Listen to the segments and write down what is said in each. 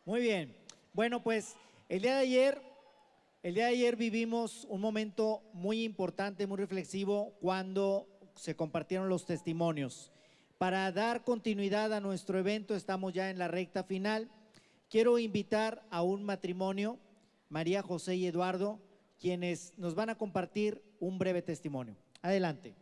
Muy bien. Bueno, pues el día de ayer vivimos un momento muy importante, muy reflexivo, cuando se compartieron los testimonios. Para dar continuidad a nuestro evento, estamos ya en la recta final. Quiero invitar a un matrimonio, María José y Eduardo, quienes nos van a compartir un breve testimonio. Adelante.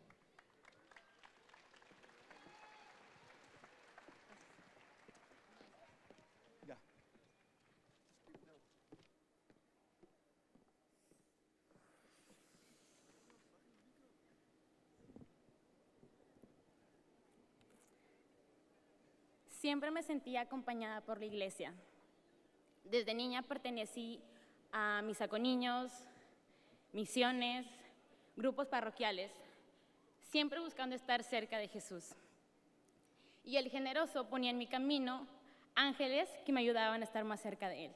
Siempre me sentía acompañada por la iglesia. Desde niña pertenecí a misa con niños, misiones, grupos parroquiales, siempre buscando estar cerca de Jesús. Y el generoso ponía en mi camino ángeles que me ayudaban a estar más cerca de Él.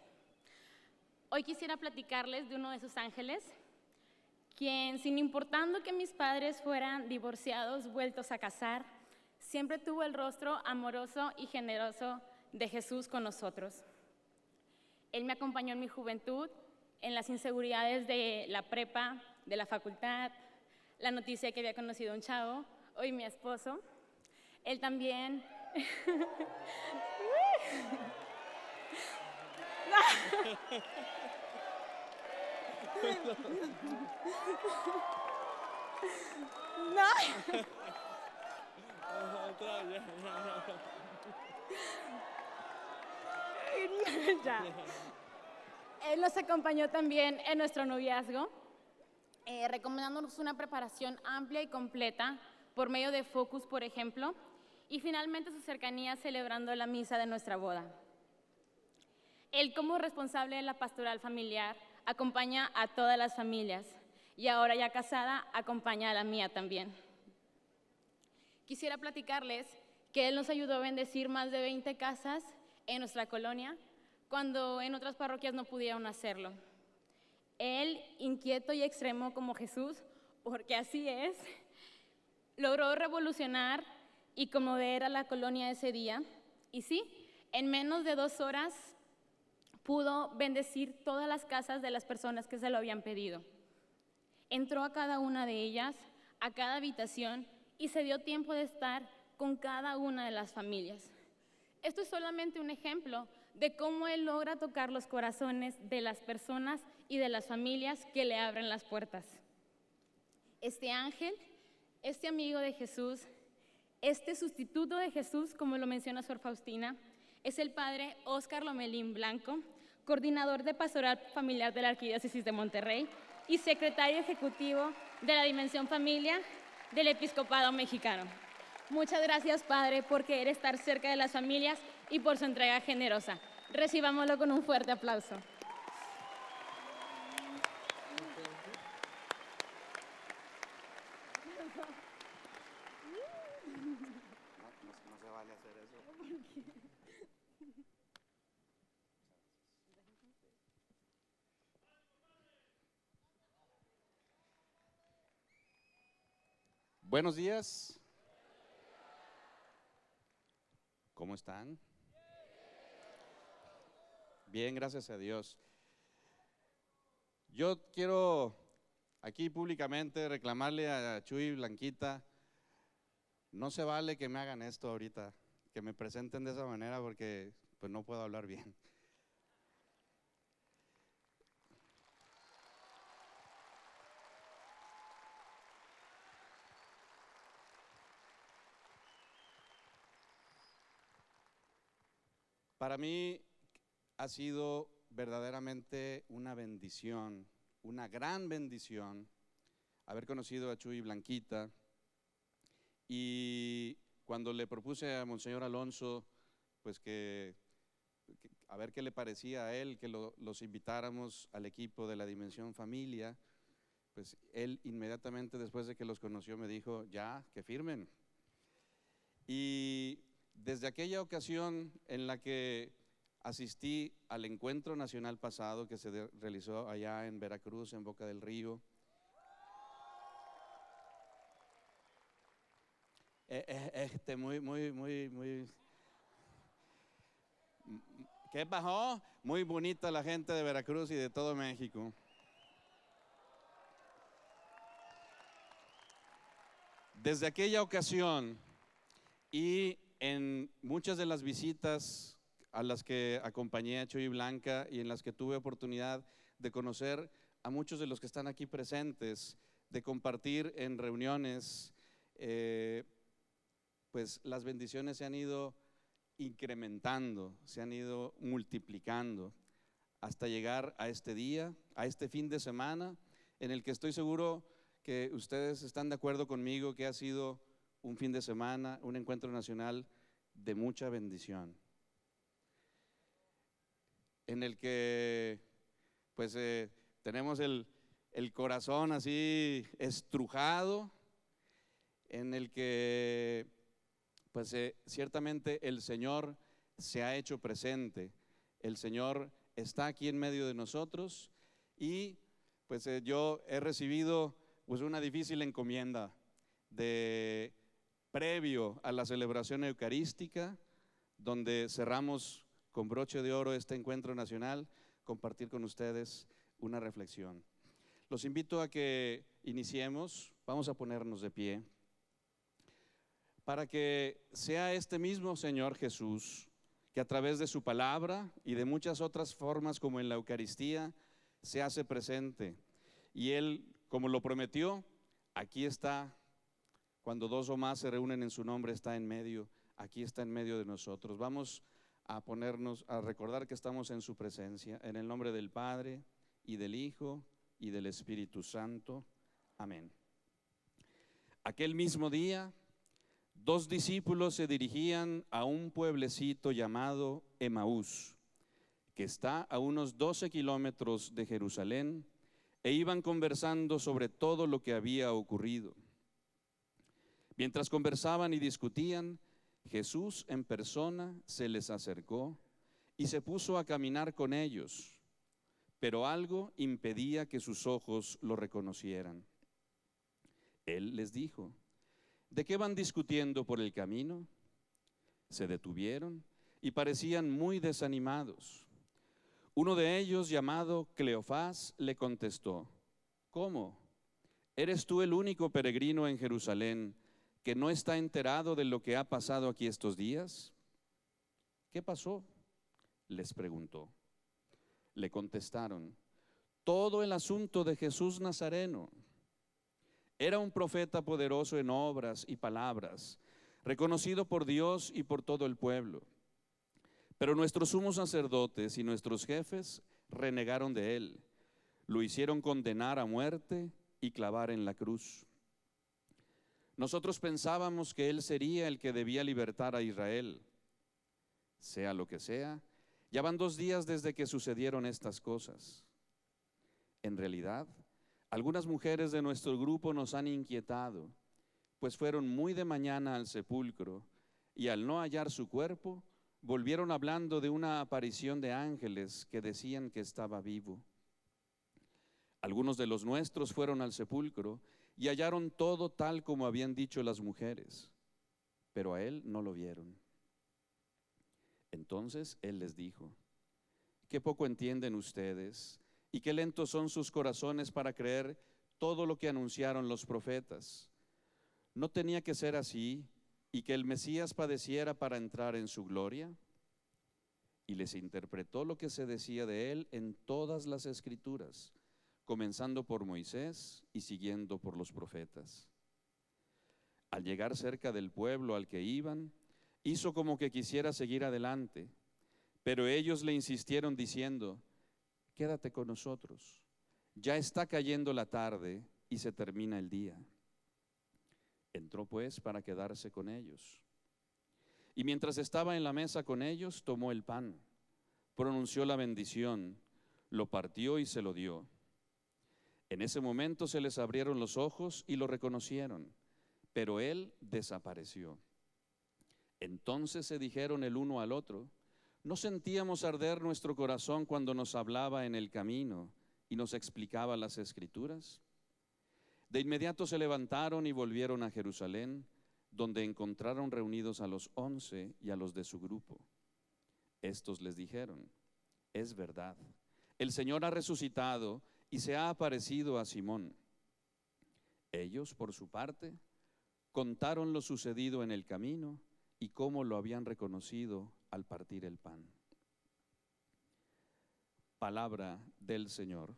Hoy quisiera platicarles de uno de esos ángeles, quien, sin importando que mis padres fueran divorciados, vueltos a casar, siempre tuvo el rostro amoroso y generoso de Jesús con nosotros. Él me acompañó en mi juventud, en las inseguridades de la prepa, de la facultad, la noticia de que había conocido a un chavo, hoy mi esposo. Él también... No. Ya. Él nos acompañó también en nuestro noviazgo, recomendándonos una preparación amplia y completa por medio de Focus, por ejemplo, y finalmente su cercanía celebrando la misa de nuestra boda. Él, como responsable de la pastoral familiar, acompaña a todas las familias y ahora ya casada, acompaña a la mía también. Quisiera platicarles que él nos ayudó a bendecir más de 20 casas en nuestra colonia, cuando en otras parroquias no pudieron hacerlo. Él, inquieto y extremo como Jesús, porque así es, logró revolucionar y conmover a la colonia ese día. Y sí, en menos de 2 horas pudo bendecir todas las casas de las personas que se lo habían pedido. Entró a cada una de ellas, a cada habitación, y se dio tiempo de estar con cada una de las familias. Esto es solamente un ejemplo de cómo Él logra tocar los corazones de las personas y de las familias que le abren las puertas. Este ángel, este amigo de Jesús, este sustituto de Jesús, como lo menciona Sor Faustina, es el padre Óscar Lomelín Blanco, coordinador de Pastoral Familiar de la Arquidiócesis de Monterrey y secretario ejecutivo de la Dimensión Familia del Episcopado Mexicano. Muchas gracias, Padre, por querer estar cerca de las familias y por su entrega generosa. Recibámoslo con un fuerte aplauso. No se vale hacer eso. Buenos días. ¿Cómo están? Bien, gracias a Dios. Yo quiero aquí públicamente reclamarle a Chuy y Blanquita, no se vale que me hagan esto ahorita, que me presenten de esa manera porque pues no puedo hablar bien. Para mí ha sido verdaderamente una bendición, una gran bendición, haber conocido a Chuy y Blanquita. Y cuando le propuse a Monseñor Alonso, pues a ver qué le parecía a él, que los invitáramos al equipo de la Dimensión Familia, pues él inmediatamente después de que los conoció me dijo, ya, que firmen. Y desde aquella ocasión en la que asistí al encuentro nacional pasado que se realizó allá en Veracruz, en Boca del Río, muy ¿Qué bajó? Muy bonita la gente de Veracruz y de todo México. Desde aquella ocasión y en muchas de las visitas a las que acompañé a Chuy y Blanca y en las que tuve oportunidad de conocer a muchos de los que están aquí presentes, de compartir en reuniones, pues las bendiciones se han ido incrementando, se han ido multiplicando hasta llegar a este día, a este fin de semana, en el que estoy seguro que ustedes están de acuerdo conmigo que ha sido un fin de semana, un encuentro nacional de mucha bendición, en el que pues tenemos el corazón así estrujado, en el que pues ciertamente el Señor se ha hecho presente, el Señor está aquí en medio de nosotros y pues yo he recibido pues una difícil encomienda de previo a la celebración eucarística, donde cerramos con broche de oro este encuentro nacional, compartir con ustedes una reflexión. Los invito a que iniciemos, vamos a ponernos de pie, para que sea este mismo Señor Jesús, que a través de su palabra y de muchas otras formas como en la Eucaristía, se hace presente. Y Él, como lo prometió, aquí está, cuando dos o más se reúnen en su nombre, está en medio, aquí está en medio de nosotros. Vamos a ponernos, a recordar que estamos en su presencia, en el nombre del Padre, y del Hijo, y del Espíritu Santo. Amén. Aquel mismo día, 2 discípulos se dirigían a un pueblecito llamado Emaús, que está a unos 12 kilómetros de Jerusalén, e iban conversando sobre todo lo que había ocurrido. Mientras conversaban y discutían, Jesús en persona se les acercó y se puso a caminar con ellos, pero algo impedía que sus ojos lo reconocieran. Él les dijo: ¿de qué van discutiendo por el camino? Se detuvieron y parecían muy desanimados. Uno de ellos, llamado Cleofás, le contestó: ¿cómo? ¿Eres tú el único peregrino en Jerusalén que no está enterado de lo que ha pasado aquí estos días? ¿Qué pasó?, les preguntó. Le contestaron: todo el asunto de Jesús Nazareno. Era un profeta poderoso en obras y palabras, reconocido por Dios y por todo el pueblo. Pero nuestros sumos sacerdotes y nuestros jefes renegaron de él, lo hicieron condenar a muerte y clavar en la cruz. Nosotros pensábamos que él sería el que debía libertar a Israel. Sea lo que sea, ya van 2 días desde que sucedieron estas cosas. En realidad, algunas mujeres de nuestro grupo nos han inquietado, pues fueron muy de mañana al sepulcro y al no hallar su cuerpo, volvieron hablando de una aparición de ángeles que decían que estaba vivo. Algunos de los nuestros fueron al sepulcro y hallaron todo tal como habían dicho las mujeres, pero a él no lo vieron. Entonces él les dijo: qué poco entienden ustedes y qué lentos son sus corazones para creer todo lo que anunciaron los profetas. ¿No tenía que ser así y que el Mesías padeciera para entrar en su gloria? Y les interpretó lo que se decía de él en todas las Escrituras, comenzando por Moisés y siguiendo por los profetas. Al llegar cerca del pueblo al que iban, hizo como que quisiera seguir adelante, pero ellos le insistieron diciendo: quédate con nosotros, ya está cayendo la tarde y se termina el día. Entró pues para quedarse con ellos. Y mientras estaba en la mesa con ellos, tomó el pan, pronunció la bendición, lo partió y se lo dio. En ese momento se les abrieron los ojos y lo reconocieron, pero él desapareció. Entonces se dijeron el uno al otro: ¿no sentíamos arder nuestro corazón cuando nos hablaba en el camino y nos explicaba las Escrituras? De inmediato se levantaron y volvieron a Jerusalén, donde encontraron reunidos a los 11 y a los de su grupo. Estos les dijeron: es verdad, el Señor ha resucitado y se ha aparecido a Simón. Ellos, por su parte, contaron lo sucedido en el camino y cómo lo habían reconocido al partir el pan. Palabra del Señor.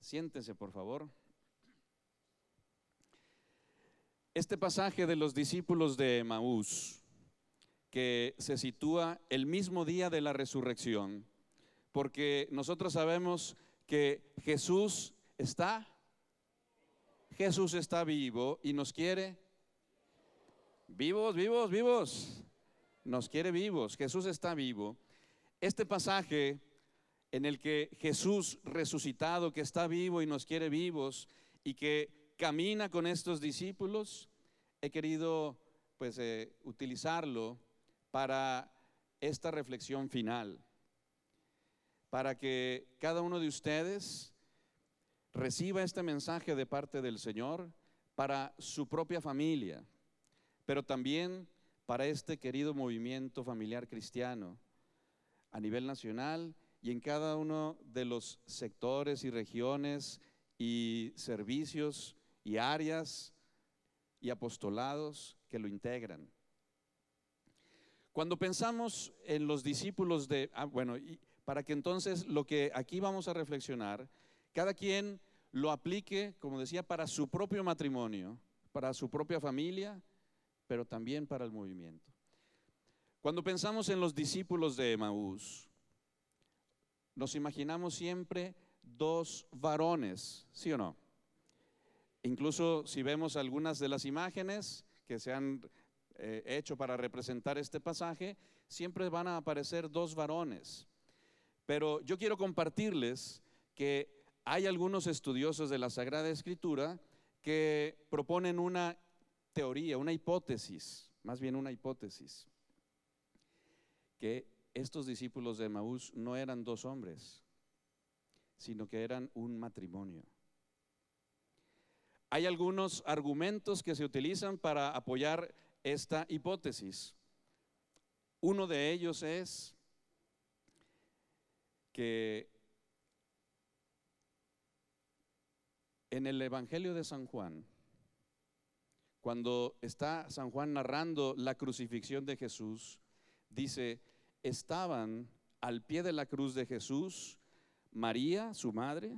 Siéntense, por favor. Este pasaje de los discípulos de Emaús, que se sitúa el mismo día de la resurrección, porque nosotros sabemos que Jesús está vivo y nos quiere vivos, vivos, vivos. Nos quiere vivos. Jesús está vivo. Este pasaje en el que Jesús resucitado, que está vivo y nos quiere vivos y que camina con estos discípulos, he querido utilizarlo para esta reflexión final, para que cada uno de ustedes reciba este mensaje de parte del Señor para su propia familia, pero también para este querido movimiento familiar cristiano a nivel nacional y en cada uno de los sectores y regiones y servicios y áreas y apostolados que lo integran. Cuando pensamos en los discípulos y para que entonces lo que aquí vamos a reflexionar, cada quien lo aplique, como decía, para su propio matrimonio, para su propia familia, pero también para el movimiento. Cuando pensamos en los discípulos de Emaús, nos imaginamos siempre dos varones, ¿sí o no? Incluso si vemos algunas de las imágenes que se han hecho para representar este pasaje, siempre van a aparecer dos varones. Pero yo quiero compartirles que hay algunos estudiosos de la Sagrada Escritura que proponen una teoría, una hipótesis, más bien una hipótesis, que estos discípulos de Emaús no eran dos hombres, sino que eran un matrimonio. Hay algunos argumentos que se utilizan para apoyar esta hipótesis. Uno de ellos es que en el Evangelio de San Juan, cuando está San Juan narrando la crucifixión de Jesús, dice: estaban al pie de la cruz de Jesús María, su madre,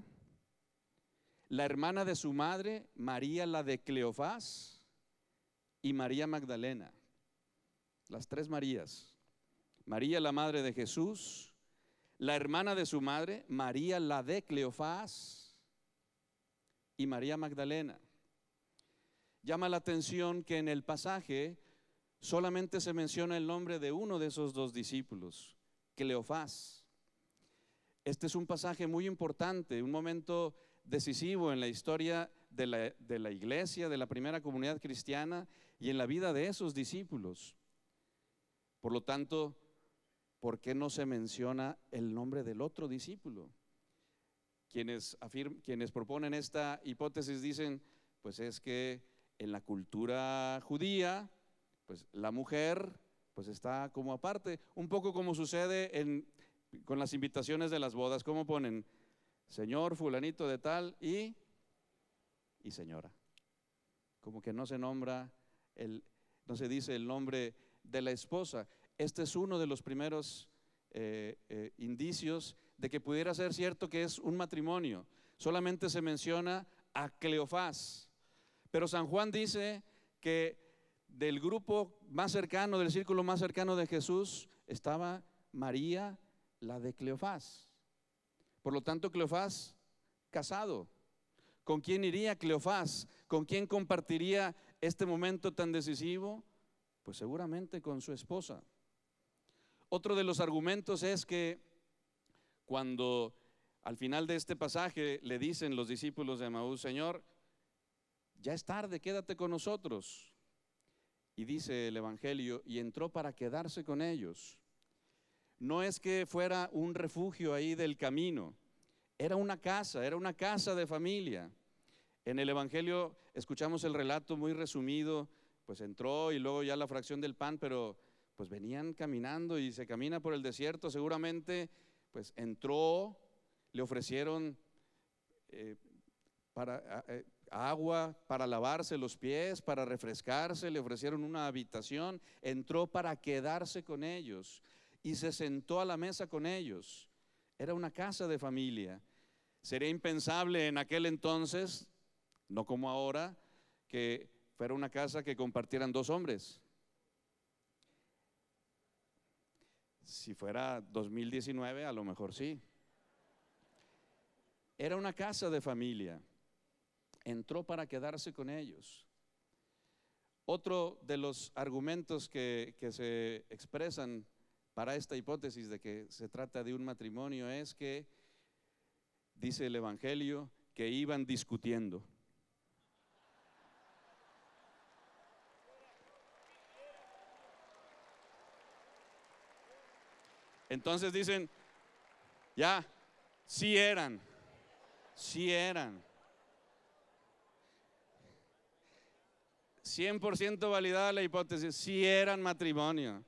la hermana de su madre, María la de Cleofás, y María Magdalena. Las tres Marías. María, la madre de Jesús, la hermana de su madre, María la de Cleofás, y María Magdalena. Llama la atención que en el pasaje solamente se menciona el nombre de uno de esos dos discípulos, Cleofás. Este es un pasaje muy importante, un momento decisivo en la historia de la iglesia, de la primera comunidad cristiana y en la vida de esos discípulos. Por lo tanto, ¿por qué no se menciona el nombre del otro discípulo? Quienes proponen esta hipótesis dicen, pues es que en la cultura judía, pues la mujer pues está como aparte, un poco como sucede con las invitaciones de las bodas, como ponen señor fulanito de tal y señora. Como que no se nombra, no se dice el nombre de la esposa. Este es uno de los primeros indicios de que pudiera ser cierto que es un matrimonio. Solamente se menciona a Cleofás, pero San Juan dice que del grupo más cercano, del círculo más cercano de Jesús, estaba María, la de Cleofás. Por lo tanto, Cleofás, casado. ¿Con quién iría Cleofás? ¿Con quién compartiría este momento tan decisivo? Pues seguramente con su esposa. Otro de los argumentos es que cuando al final de este pasaje le dicen los discípulos de Emaús: Señor, ya es tarde, quédate con nosotros. Y dice el Evangelio, y entró para quedarse con ellos. No es que fuera un refugio ahí del camino, era una casa de familia. En el Evangelio escuchamos el relato muy resumido, pues entró y luego ya la fracción del pan, pero pues venían caminando y se camina por el desierto, seguramente pues entró, le ofrecieron agua para lavarse los pies, para refrescarse, le ofrecieron una habitación, entró para quedarse con ellos y se sentó a la mesa con ellos. Era una casa de familia. Sería impensable en aquel entonces, no como ahora, que fuera una casa que compartieran dos hombres. Si fuera 2019, a lo mejor sí. Era una casa de familia. Entró para quedarse con ellos. Otro de los argumentos que se expresan para esta hipótesis de que se trata de un matrimonio es que, dice el Evangelio, que iban discutiendo. Entonces dicen, ya, sí eran. 100% validada la hipótesis, sí eran matrimonio.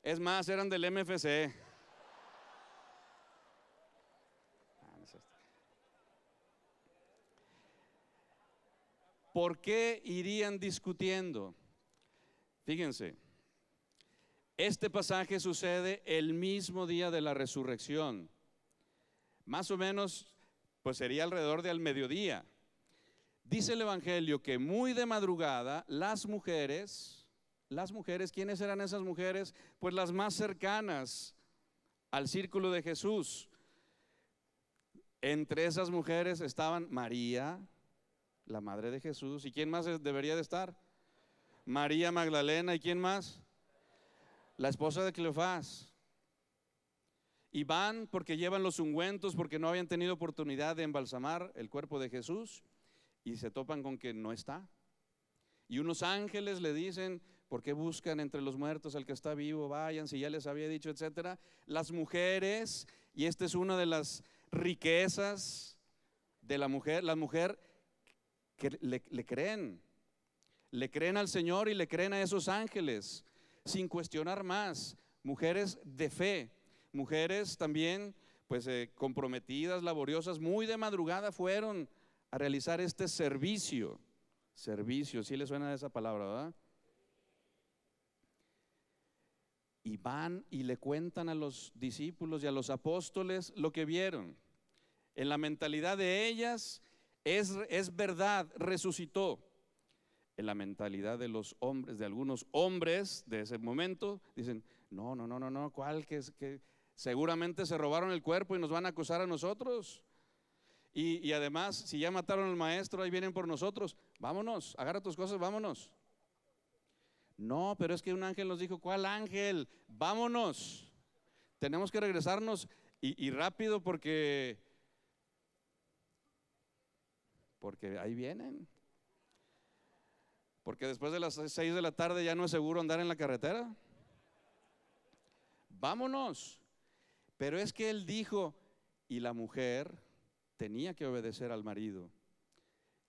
Es más, eran del MFC. ¿Por qué irían discutiendo? Fíjense, este pasaje sucede el mismo día de la resurrección. Más o menos, pues sería alrededor del mediodía. Dice el Evangelio que muy de madrugada las mujeres, ¿quiénes eran esas mujeres? Pues las más cercanas al círculo de Jesús. Entre esas mujeres estaban María, la madre de Jesús. ¿Y quién más debería de estar? María Magdalena. ¿Y quién más? La esposa de Cleofás. Y van porque llevan los ungüentos, porque no habían tenido oportunidad de embalsamar el cuerpo de Jesús, y se topan con que no está. Y unos ángeles le dicen, ¿por qué buscan entre los muertos al que está vivo? Vayan, si ya les había dicho, etcétera. Las mujeres, y esta es una de las riquezas de la mujer que le creen al Señor y le creen a esos ángeles sin cuestionar más. Mujeres de fe, mujeres también pues comprometidas, laboriosas, muy de madrugada fueron a realizar este servicio. Servicio, ¿sí le suena esa palabra, verdad? Y van y le cuentan a los discípulos y a los apóstoles lo que vieron. En la mentalidad de ellas es verdad, resucitó. En la mentalidad de los hombres, de algunos hombres de ese momento, dicen, no, ¿cuál? Que seguramente se robaron el cuerpo y nos van a acusar a nosotros. Y además, si ya mataron al maestro, ahí vienen por nosotros. Vámonos, agarra tus cosas, vámonos. No, pero es que un ángel nos dijo, ¿cuál ángel? Vámonos. Tenemos que regresarnos y rápido porque ahí vienen. Porque después de las 6 de la tarde ya no es seguro andar en la carretera. Vámonos. Pero es que él dijo, y la mujer tenía que obedecer al marido.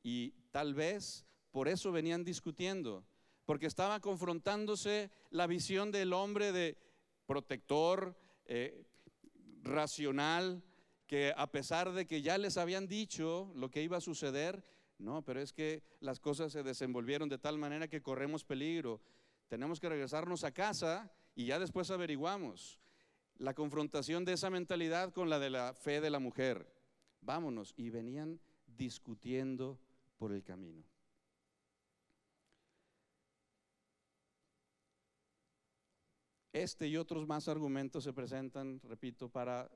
Y tal vez por eso venían discutiendo, porque estaba confrontándose la visión del hombre de protector, racional, que a pesar de que ya les habían dicho lo que iba a suceder, no, pero es que las cosas se desenvolvieron de tal manera que corremos peligro. Tenemos que regresarnos a casa y ya después averiguamos. La confrontación de esa mentalidad con la de la fe de la mujer. Vámonos. Y venían discutiendo por el camino. Este y otros más argumentos se presentan, repito, para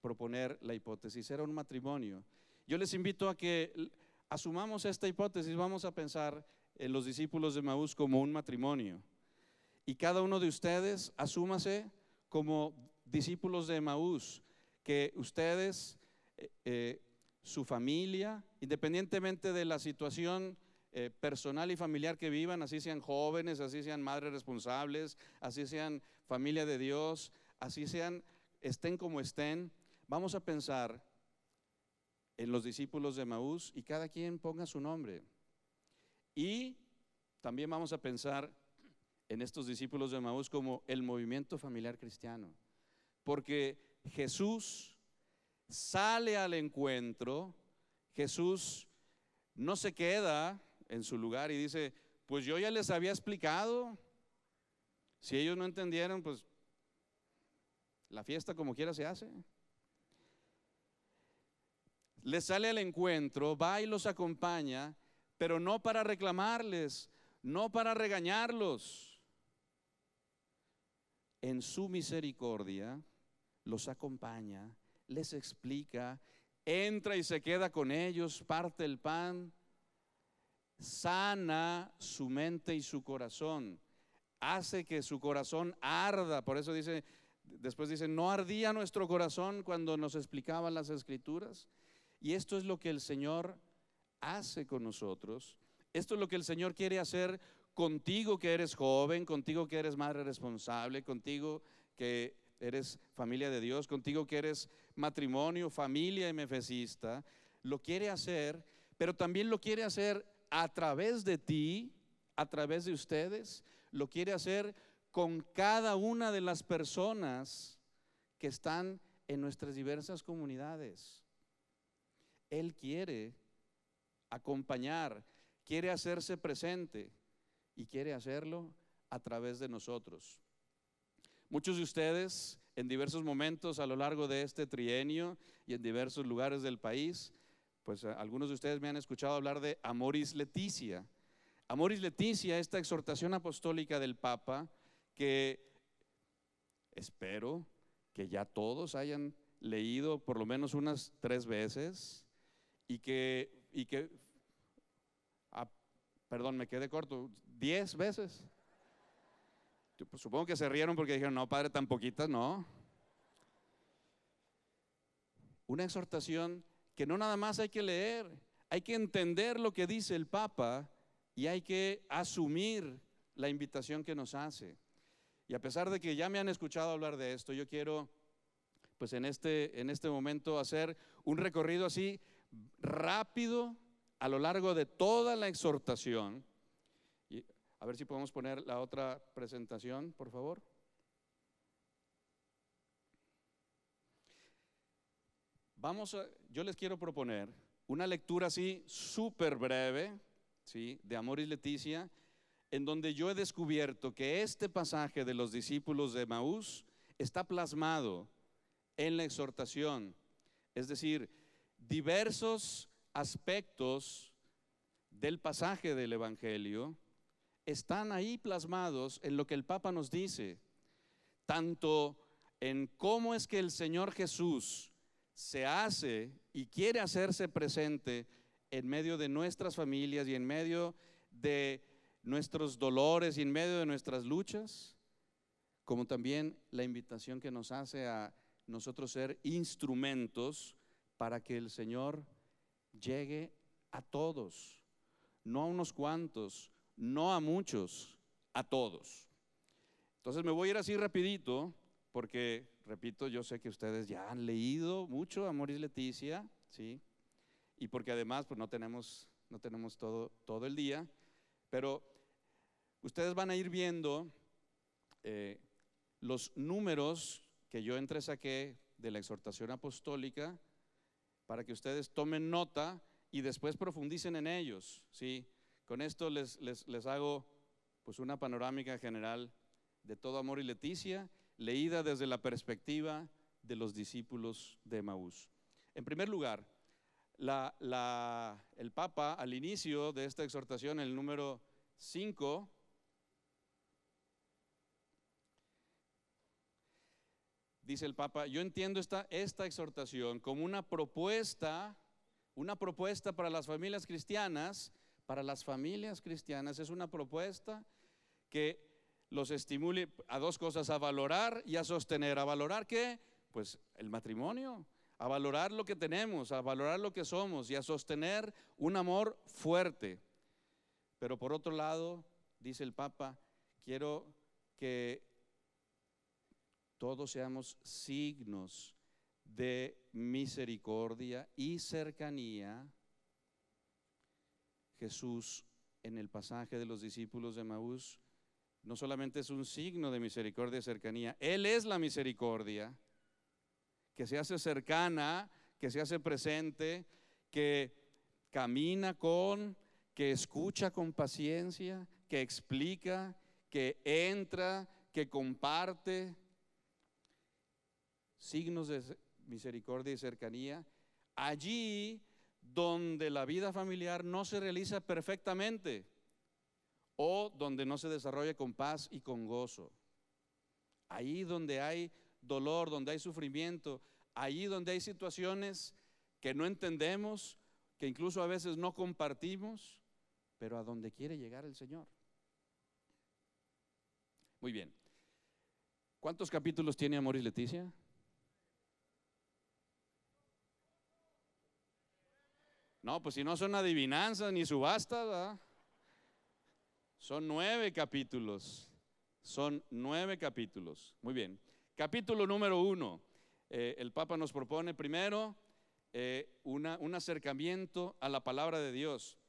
proponer la hipótesis. Era un matrimonio. Yo les invito a que asumamos esta hipótesis. Vamos a pensar en los discípulos de Emaús como un matrimonio. Y cada uno de ustedes asúmase como discípulos de Emaús, que ustedes, su familia, independientemente de la situación personal y familiar que vivan, así sean jóvenes, así sean madres responsables, así sean familia de Dios, así sean, estén como estén, vamos a pensar en los discípulos de Emaús y cada quien ponga su nombre. Y también vamos a pensar en estos discípulos de Emaús como el movimiento familiar cristiano, porque Jesús sale al encuentro, Jesús no se queda en su lugar y dice, pues yo ya les había explicado, si ellos no entendieron, pues la fiesta como quiera se hace. Les sale al encuentro, va y los acompaña, pero no para reclamarles, no para regañarlos. En su misericordia los acompaña, les explica, entra y se queda con ellos, parte el pan, sana su mente y su corazón, hace que su corazón arda. Por eso dice, después dice, no ardía nuestro corazón cuando nos explicaban las Escrituras. Y esto es lo que el Señor hace con nosotros. Esto es lo que el Señor quiere hacer contigo que eres joven, contigo que eres madre responsable, contigo que eres familia de Dios, contigo que eres matrimonio, familia MFCista. Lo quiere hacer, pero también lo quiere hacer a través de ti, a través de ustedes. Lo quiere hacer con cada una de las personas que están en nuestras diversas comunidades. Él quiere acompañar, quiere hacerse presente y quiere hacerlo a través de nosotros. Muchos de ustedes en diversos momentos a lo largo de este trienio y en diversos lugares del país, pues algunos de ustedes me han escuchado hablar de Amoris Laetitia. Amoris Laetitia, esta exhortación apostólica del Papa, que espero que ya todos hayan leído por lo menos unas 3 veces y que perdón, me quedé corto, 10 veces. Pues supongo que se rieron porque dijeron, no, padre, tan poquitas, no. Una exhortación que no nada más hay que leer, hay que entender lo que dice el Papa y hay que asumir la invitación que nos hace. Y a pesar de que ya me han escuchado hablar de esto, yo quiero, pues en este momento hacer un recorrido así rápido a lo largo de toda la exhortación. Y a ver si podemos poner la otra presentación, por favor. Yo les quiero proponer una lectura así súper breve, ¿sí?, de Amoris Laetitia, en donde yo he descubierto que este pasaje de los discípulos de Emaús está plasmado en la exhortación. Es decir, diversos aspectos del pasaje del Evangelio están ahí plasmados en lo que el Papa nos dice, tanto en cómo es que el Señor Jesús se hace y quiere hacerse presente en medio de nuestras familias y en medio de nuestros dolores y en medio de nuestras luchas, como también la invitación que nos hace a nosotros ser instrumentos para que el Señor llegue a todos, no a unos cuantos, no a muchos, a todos. Entonces me voy a ir así rapidito, porque, repito, yo sé que ustedes ya han leído mucho Amoris Laetitia, ¿sí? Y porque además pues no tenemos todo el día, pero ustedes van a ir viendo los números que yo entresaqué de la exhortación apostólica para que ustedes tomen nota y después profundicen en ellos, ¿sí? Con esto les hago pues una panorámica general de todo Amoris Laetitia, leída desde la perspectiva de los discípulos de Emaús. En primer lugar, el Papa al inicio de esta exhortación, el número 5, dice el Papa, yo entiendo esta exhortación como una propuesta para las familias cristianas. Para las familias cristianas es una propuesta que los estimule a 2 cosas, a valorar y a sostener. ¿A valorar qué? Pues el matrimonio, a valorar lo que tenemos, a valorar lo que somos y a sostener un amor fuerte. Pero por otro lado, dice el Papa, quiero que todos seamos signos de misericordia y cercanía. Jesús en el pasaje de los discípulos de Emaús no solamente es un signo de misericordia y cercanía, Él es la misericordia que se hace cercana, que se hace presente, que camina con, que escucha con paciencia, que explica, que entra, que comparte. Signos de misericordia y cercanía allí donde la vida familiar no se realiza perfectamente o donde no se desarrolla con paz y con gozo. Ahí donde hay dolor, donde hay sufrimiento, allí donde hay situaciones que no entendemos, que incluso a veces no compartimos, pero a donde quiere llegar el Señor. Muy bien. ¿Cuántos capítulos tiene Amor y Leticia? No, pues si no son adivinanzas ni subastas, ¿verdad? Son 9 capítulos. Son 9 capítulos. Muy bien. Capítulo número 1. El Papa nos propone primero un acercamiento a la palabra de Dios.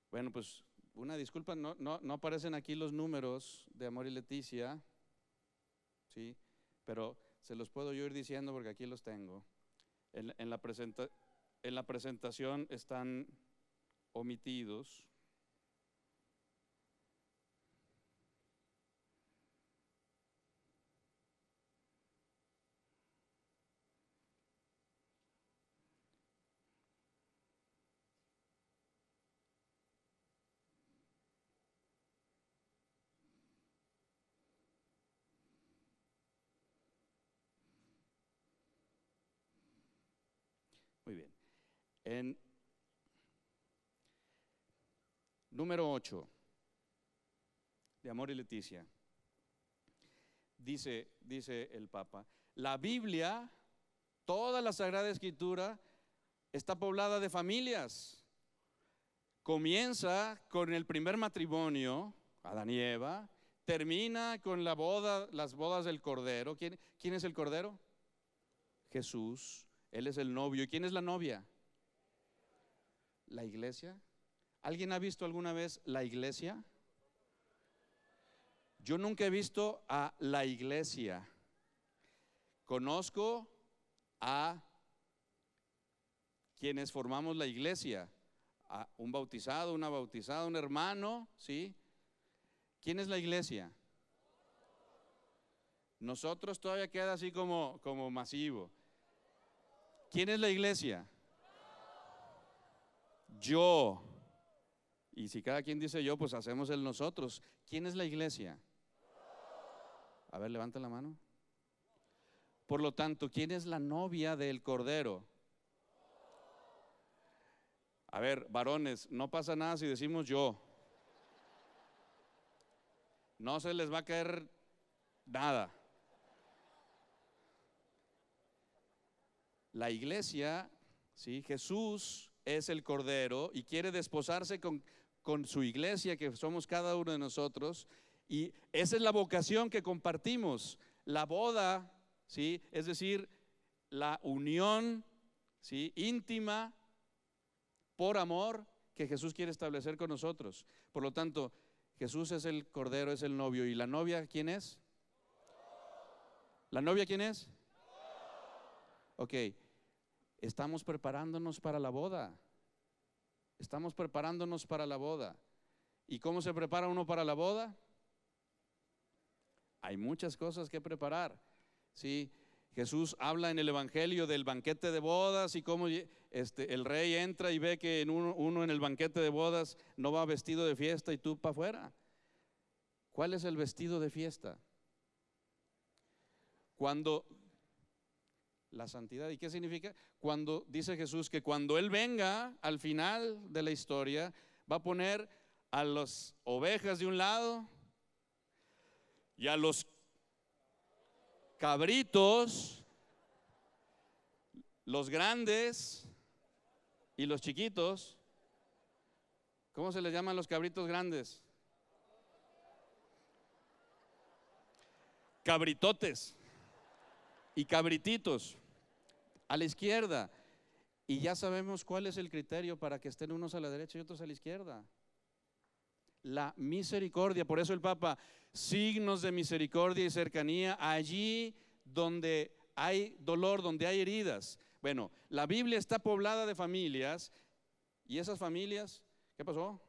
Bueno, pues una disculpa, no aparecen aquí los números de Amor y Leticia, ¿sí? Pero se los puedo yo ir diciendo porque aquí los tengo. En la presentación están omitidos. Muy bien. En número 8 de Amor y Leticia, dice el Papa, la Biblia, toda la Sagrada Escritura está poblada de familias. Comienza con el primer matrimonio, Adán y Eva, termina con las bodas del Cordero. ¿Quién es el Cordero? Jesús. Él es el novio. ¿Y quién es la novia? La iglesia. ¿Alguien ha visto alguna vez la iglesia? Yo nunca he visto a la iglesia. Conozco a quienes formamos la iglesia, a un bautizado, una bautizada, un hermano, ¿sí? ¿Quién es la iglesia? Nosotros todavía queda así como masivo. ¿Quién es la iglesia? Yo. Y si cada quien dice yo, pues hacemos el nosotros. ¿Quién es la iglesia? A ver, levanta la mano. Por lo tanto, ¿quién es la novia del Cordero? A ver, varones, no pasa nada si decimos yo. No se les va a caer nada. La iglesia, ¿sí? Jesús es el Cordero y quiere desposarse con su iglesia, que somos cada uno de nosotros, y esa es la vocación que compartimos, la boda, ¿sí? Es decir, la unión, ¿sí? Íntima por amor que Jesús quiere establecer con nosotros. Por lo tanto, Jesús es el Cordero, es el novio. ¿Y la novia quién es? ¿La novia quién es? Ok, estamos preparándonos para la boda. Estamos preparándonos para la boda. ¿Y cómo se prepara uno para la boda? Hay muchas cosas que preparar, ¿sí? Jesús habla en el Evangelio del banquete de bodas y cómo el rey entra y ve que uno en el banquete de bodas no va vestido de fiesta y tú para afuera. ¿Cuál es el vestido de fiesta? Cuando la santidad. ¿Y qué significa? Cuando dice Jesús que cuando Él venga al final de la historia va a poner a las ovejas de un lado y a los cabritos, los grandes y los chiquitos. ¿Cómo se les llaman los cabritos grandes? Cabritotes y cabrititos a la izquierda. Y ya sabemos cuál es el criterio para que estén unos a la derecha y otros a la izquierda. La misericordia. Por eso el Papa, signos de misericordia y cercanía allí donde hay dolor, donde hay heridas. Bueno, la Biblia está poblada de familias, y esas familias, ¿qué pasó?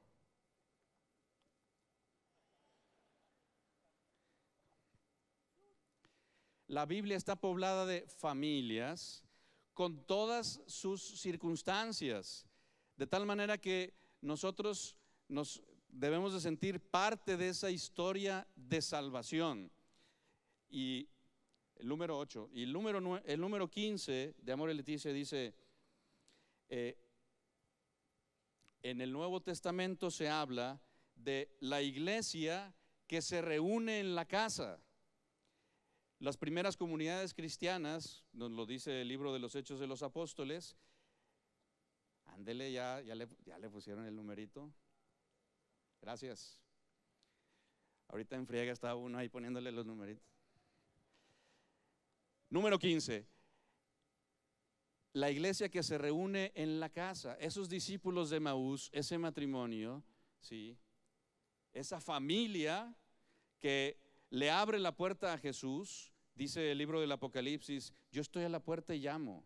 La Biblia está poblada de familias con todas sus circunstancias, de tal manera que nosotros nos debemos de sentir parte de esa historia de salvación. Y el número 8, y el número 15 de Amor y Leticia dice, en el Nuevo Testamento se habla de la iglesia que se reúne en la casa. Las primeras comunidades cristianas, nos lo dice el libro de los Hechos de los Apóstoles. Ándele, ya le pusieron el numerito. Gracias. Ahorita en friega está uno ahí poniéndole los numeritos. Número 15. La iglesia que se reúne en la casa. Esos discípulos de Emaús, ese matrimonio, ¿sí? Esa familia que le abre la puerta a Jesús. Dice el libro del Apocalipsis, yo estoy a la puerta y llamo.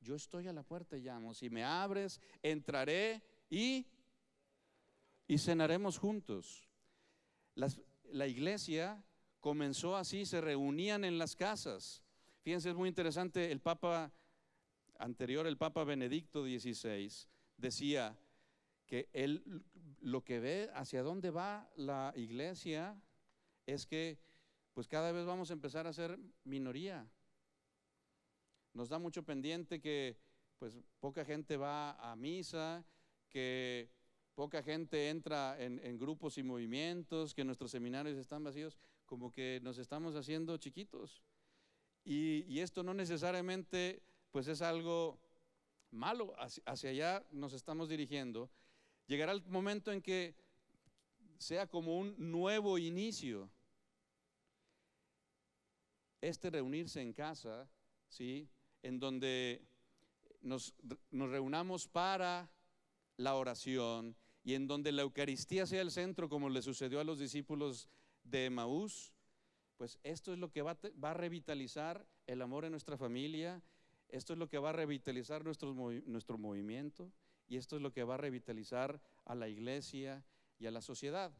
Yo estoy a la puerta y llamo. Si me abres, entraré y cenaremos juntos. La iglesia comenzó así, se reunían en las casas. Fíjense, es muy interesante, el Papa anterior, el Papa Benedicto XVI, decía que él lo que ve hacia dónde va la iglesia es que pues cada vez vamos a empezar a ser minoría. Nos da mucho pendiente que pues poca gente va a misa, que poca gente entra en grupos y movimientos, que nuestros seminarios están vacíos, como que nos estamos haciendo chiquitos. Y esto no necesariamente pues es algo malo, hacia allá nos estamos dirigiendo. Llegará el momento en que sea como un nuevo inicio. Reunirse en casa, ¿sí? En donde nos reunamos para la oración y en donde la Eucaristía sea el centro, como le sucedió a los discípulos de Emaús, pues esto es lo que va a revitalizar el amor en nuestra familia, esto es lo que va a revitalizar nuestro movimiento, y esto es lo que va a revitalizar a la iglesia y a la sociedad.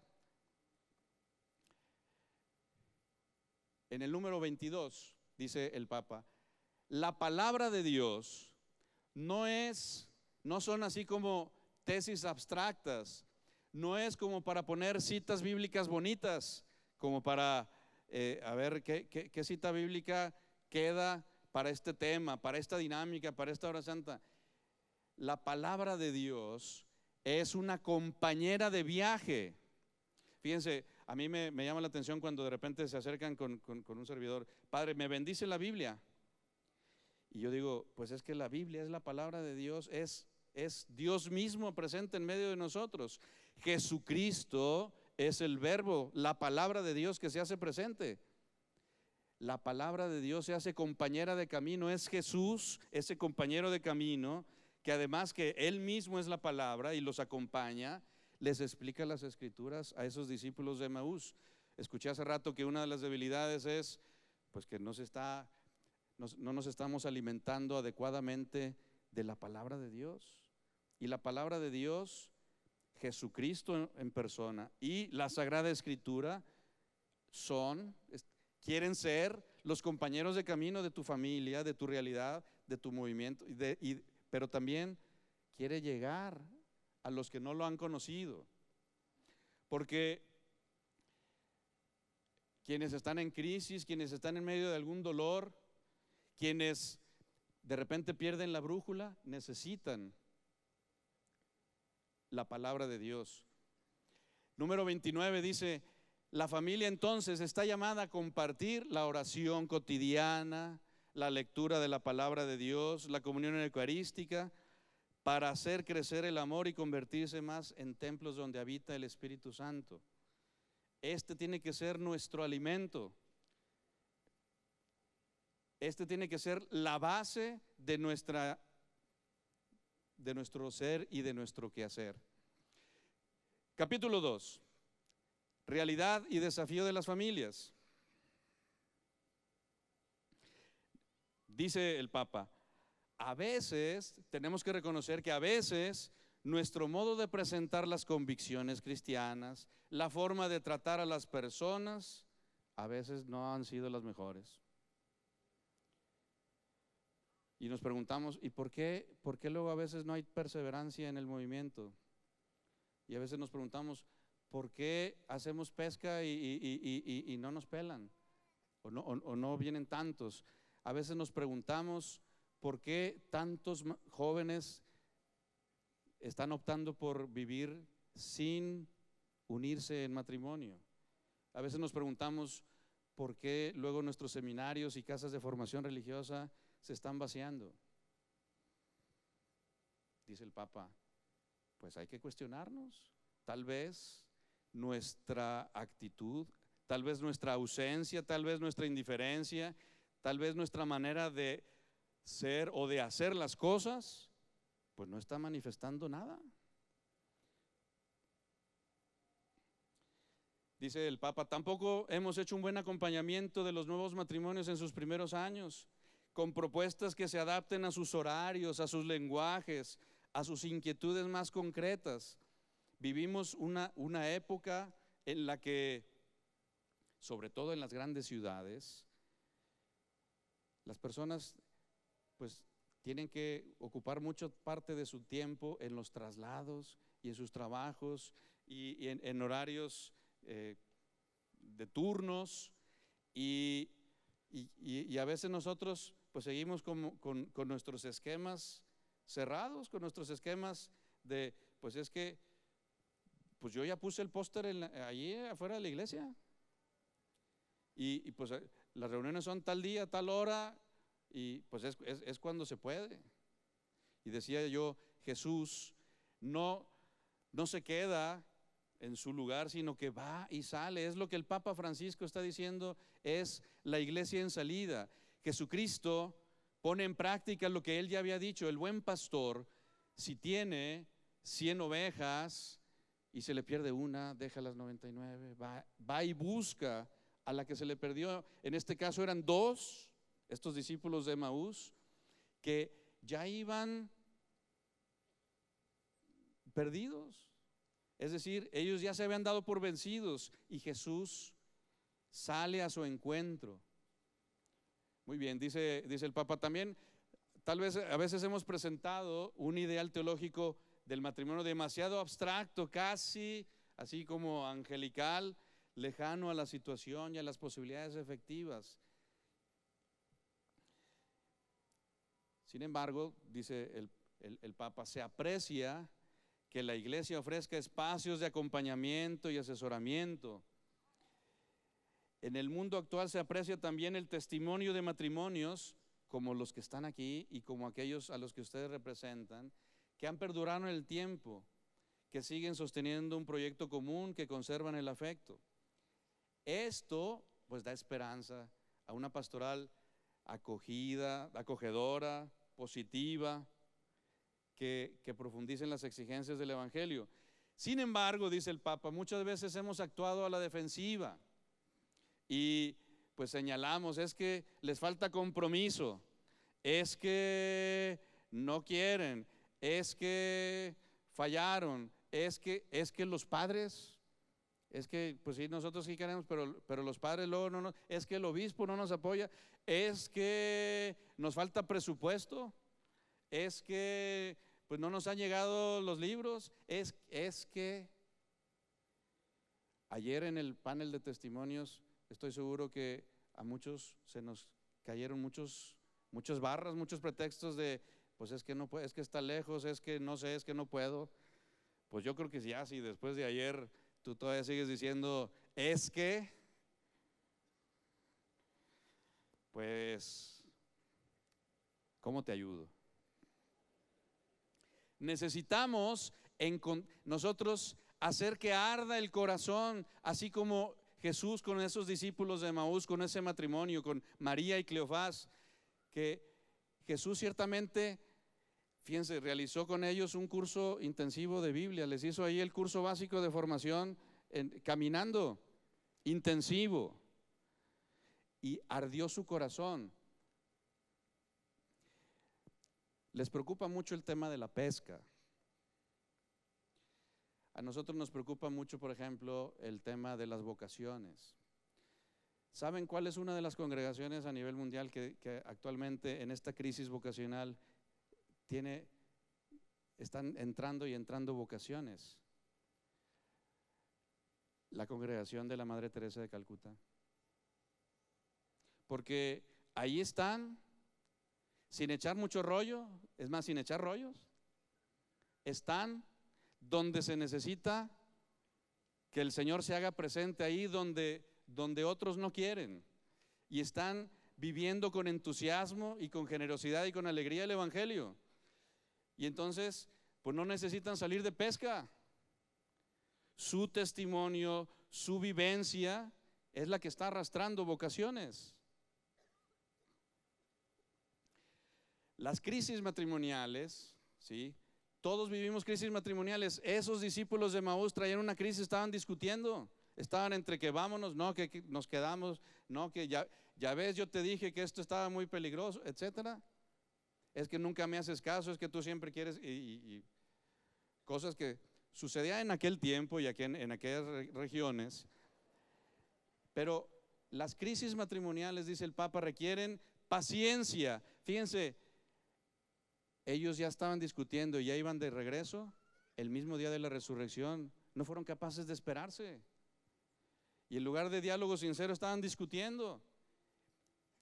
En el número 22 dice el Papa, la palabra de Dios no son así como tesis abstractas, no es como para poner citas bíblicas bonitas, como para a ver qué cita bíblica queda para este tema, para esta dinámica, para esta hora santa. La palabra de Dios es una compañera de viaje. Fíjense, a mí me llama la atención cuando de repente se acercan con un servidor, padre, ¿me bendice la Biblia? Y yo digo, pues es que la Biblia es la palabra de Dios, es Dios mismo presente en medio de nosotros. Jesucristo es el verbo, la palabra de Dios que se hace presente. La palabra de Dios se hace compañera de camino, es Jesús, ese compañero de camino, que además que Él mismo es la palabra y los acompaña, les explica las escrituras a esos discípulos de Emaús. Escuché hace rato que una de las debilidades es pues que no nos estamos alimentando adecuadamente de la palabra de Dios. Y la palabra de Dios, Jesucristo en persona y la Sagrada Escritura quieren ser los compañeros de camino de tu familia, de tu realidad, de tu movimiento, pero también quiere llegar a los que no lo han conocido, porque quienes están en crisis, quienes están en medio de algún dolor, quienes de repente pierden la brújula, necesitan la palabra de Dios. Número 29 dice, la familia entonces está llamada a compartir la oración cotidiana, la lectura de la palabra de Dios, la comunión eucarística, para hacer crecer el amor y convertirse más en templos donde habita el Espíritu Santo. Este tiene que ser nuestro alimento. Este tiene que ser la base de nuestra de nuestro ser y de nuestro quehacer. Capítulo 2. Realidad y desafío de las familias. Dice el Papa, a veces tenemos que reconocer que a veces nuestro modo de presentar las convicciones cristianas, la forma de tratar a las personas, a veces no han sido las mejores. Y nos preguntamos, ¿y por qué luego a veces no hay perseverancia en el movimiento? Y a veces nos preguntamos, ¿por qué hacemos pesca y no nos pelan? O no vienen tantos. A veces nos preguntamos, ¿por qué tantos jóvenes están optando por vivir sin unirse en matrimonio? A veces nos preguntamos, ¿por qué luego nuestros seminarios y casas de formación religiosa se están vaciando? Dice el Papa, pues hay que cuestionarnos. Tal vez nuestra actitud, tal vez nuestra ausencia, tal vez nuestra indiferencia, tal vez nuestra manera de ser o de hacer las cosas, pues no está manifestando nada. Dice el Papa, tampoco hemos hecho un buen acompañamiento de los nuevos matrimonios en sus primeros años, con propuestas que se adapten a sus horarios, a sus lenguajes, a sus inquietudes más concretas. Vivimos una época en la que, sobre todo en las grandes ciudades, las personas pues tienen que ocupar mucha parte de su tiempo en los traslados y en sus trabajos y en horarios de turnos y a veces nosotros pues seguimos con nuestros esquemas cerrados, con nuestros esquemas de pues es que pues yo ya puse el póster allí afuera de la iglesia y pues las reuniones son tal día, tal hora y pues es cuando se puede. Y decía yo, Jesús no se queda en su lugar, sino que va y sale. Es lo que el Papa Francisco está diciendo, es la iglesia en salida. Jesucristo pone en práctica lo que él ya había dicho. El buen pastor, si tiene 100 ovejas y se le pierde una, deja las 99, va y busca a la que se le perdió. En este caso eran 2, estos discípulos de Emaús, que ya iban perdidos. Es decir, ellos ya se habían dado por vencidos y Jesús sale a su encuentro. Muy bien, dice el Papa también, tal vez a veces hemos presentado un ideal teológico del matrimonio demasiado abstracto, casi así como angelical, lejano a la situación y a las posibilidades efectivas. Sin embargo, dice el Papa, se aprecia que la iglesia ofrezca espacios de acompañamiento y asesoramiento. En el mundo actual se aprecia también el testimonio de matrimonios como los que están aquí y como aquellos a los que ustedes representan, que han perdurado en el tiempo, que siguen sosteniendo un proyecto común, que conservan el afecto. Esto pues da esperanza a una pastoral acogedora, positiva, que profundice en las exigencias del Evangelio. Sin embargo, dice el Papa, muchas veces hemos actuado a la defensiva y pues señalamos, es que les falta compromiso, es que no quieren, es que fallaron, es que los padres, es que pues sí, nosotros sí queremos, pero los padres luego no, es que el obispo no nos apoya, es que nos falta presupuesto, es que pues no nos han llegado los libros, es que ayer en el panel de testimonios estoy seguro que a muchos se nos cayeron muchas barras, muchos pretextos de pues es que no puedo, es que está lejos, es que no sé, es que no puedo. Pues yo creo que ya si después de ayer tú todavía sigues diciendo es que, pues ¿cómo te ayudo? Necesitamos nosotros hacer que arda el corazón, así como Jesús con esos discípulos de Emaús, con ese matrimonio, con María y Cleofás, que Jesús ciertamente Fíjense, realizó con ellos un curso intensivo de Biblia, les hizo ahí el curso básico de formación caminando, intensivo, y ardió su corazón. Les preocupa mucho el tema de la pesca. A nosotros nos preocupa mucho, por ejemplo, el tema de las vocaciones. ¿Saben cuál es una de las congregaciones a nivel mundial que actualmente en esta crisis vocacional están entrando y entrando vocaciones? La congregación de la Madre Teresa de Calcuta. Porque ahí están, sin echar mucho rollo, es más, sin echar rollos, están donde se necesita que el Señor se haga presente, ahí donde otros no quieren, y están viviendo con entusiasmo y con generosidad y con alegría el Evangelio. Y entonces, pues no necesitan salir de pesca. Su testimonio, su vivencia es la que está arrastrando vocaciones. Las crisis matrimoniales, ¿sí? Todos vivimos crisis matrimoniales. Esos discípulos de Emaús traían una crisis, estaban discutiendo, estaban entre que vámonos, no, que nos quedamos, no, que ya ves, yo te dije que esto estaba muy peligroso, etcétera. Es que nunca me haces caso, es que tú siempre quieres, y cosas que sucedían en aquel tiempo y aquí en aquellas regiones. Pero las crisis matrimoniales, dice el Papa, requieren paciencia. Fíjense, ellos ya estaban discutiendo y ya iban de regreso el mismo día de la resurrección. No fueron capaces de esperarse. Y en lugar de diálogo sincero estaban discutiendo.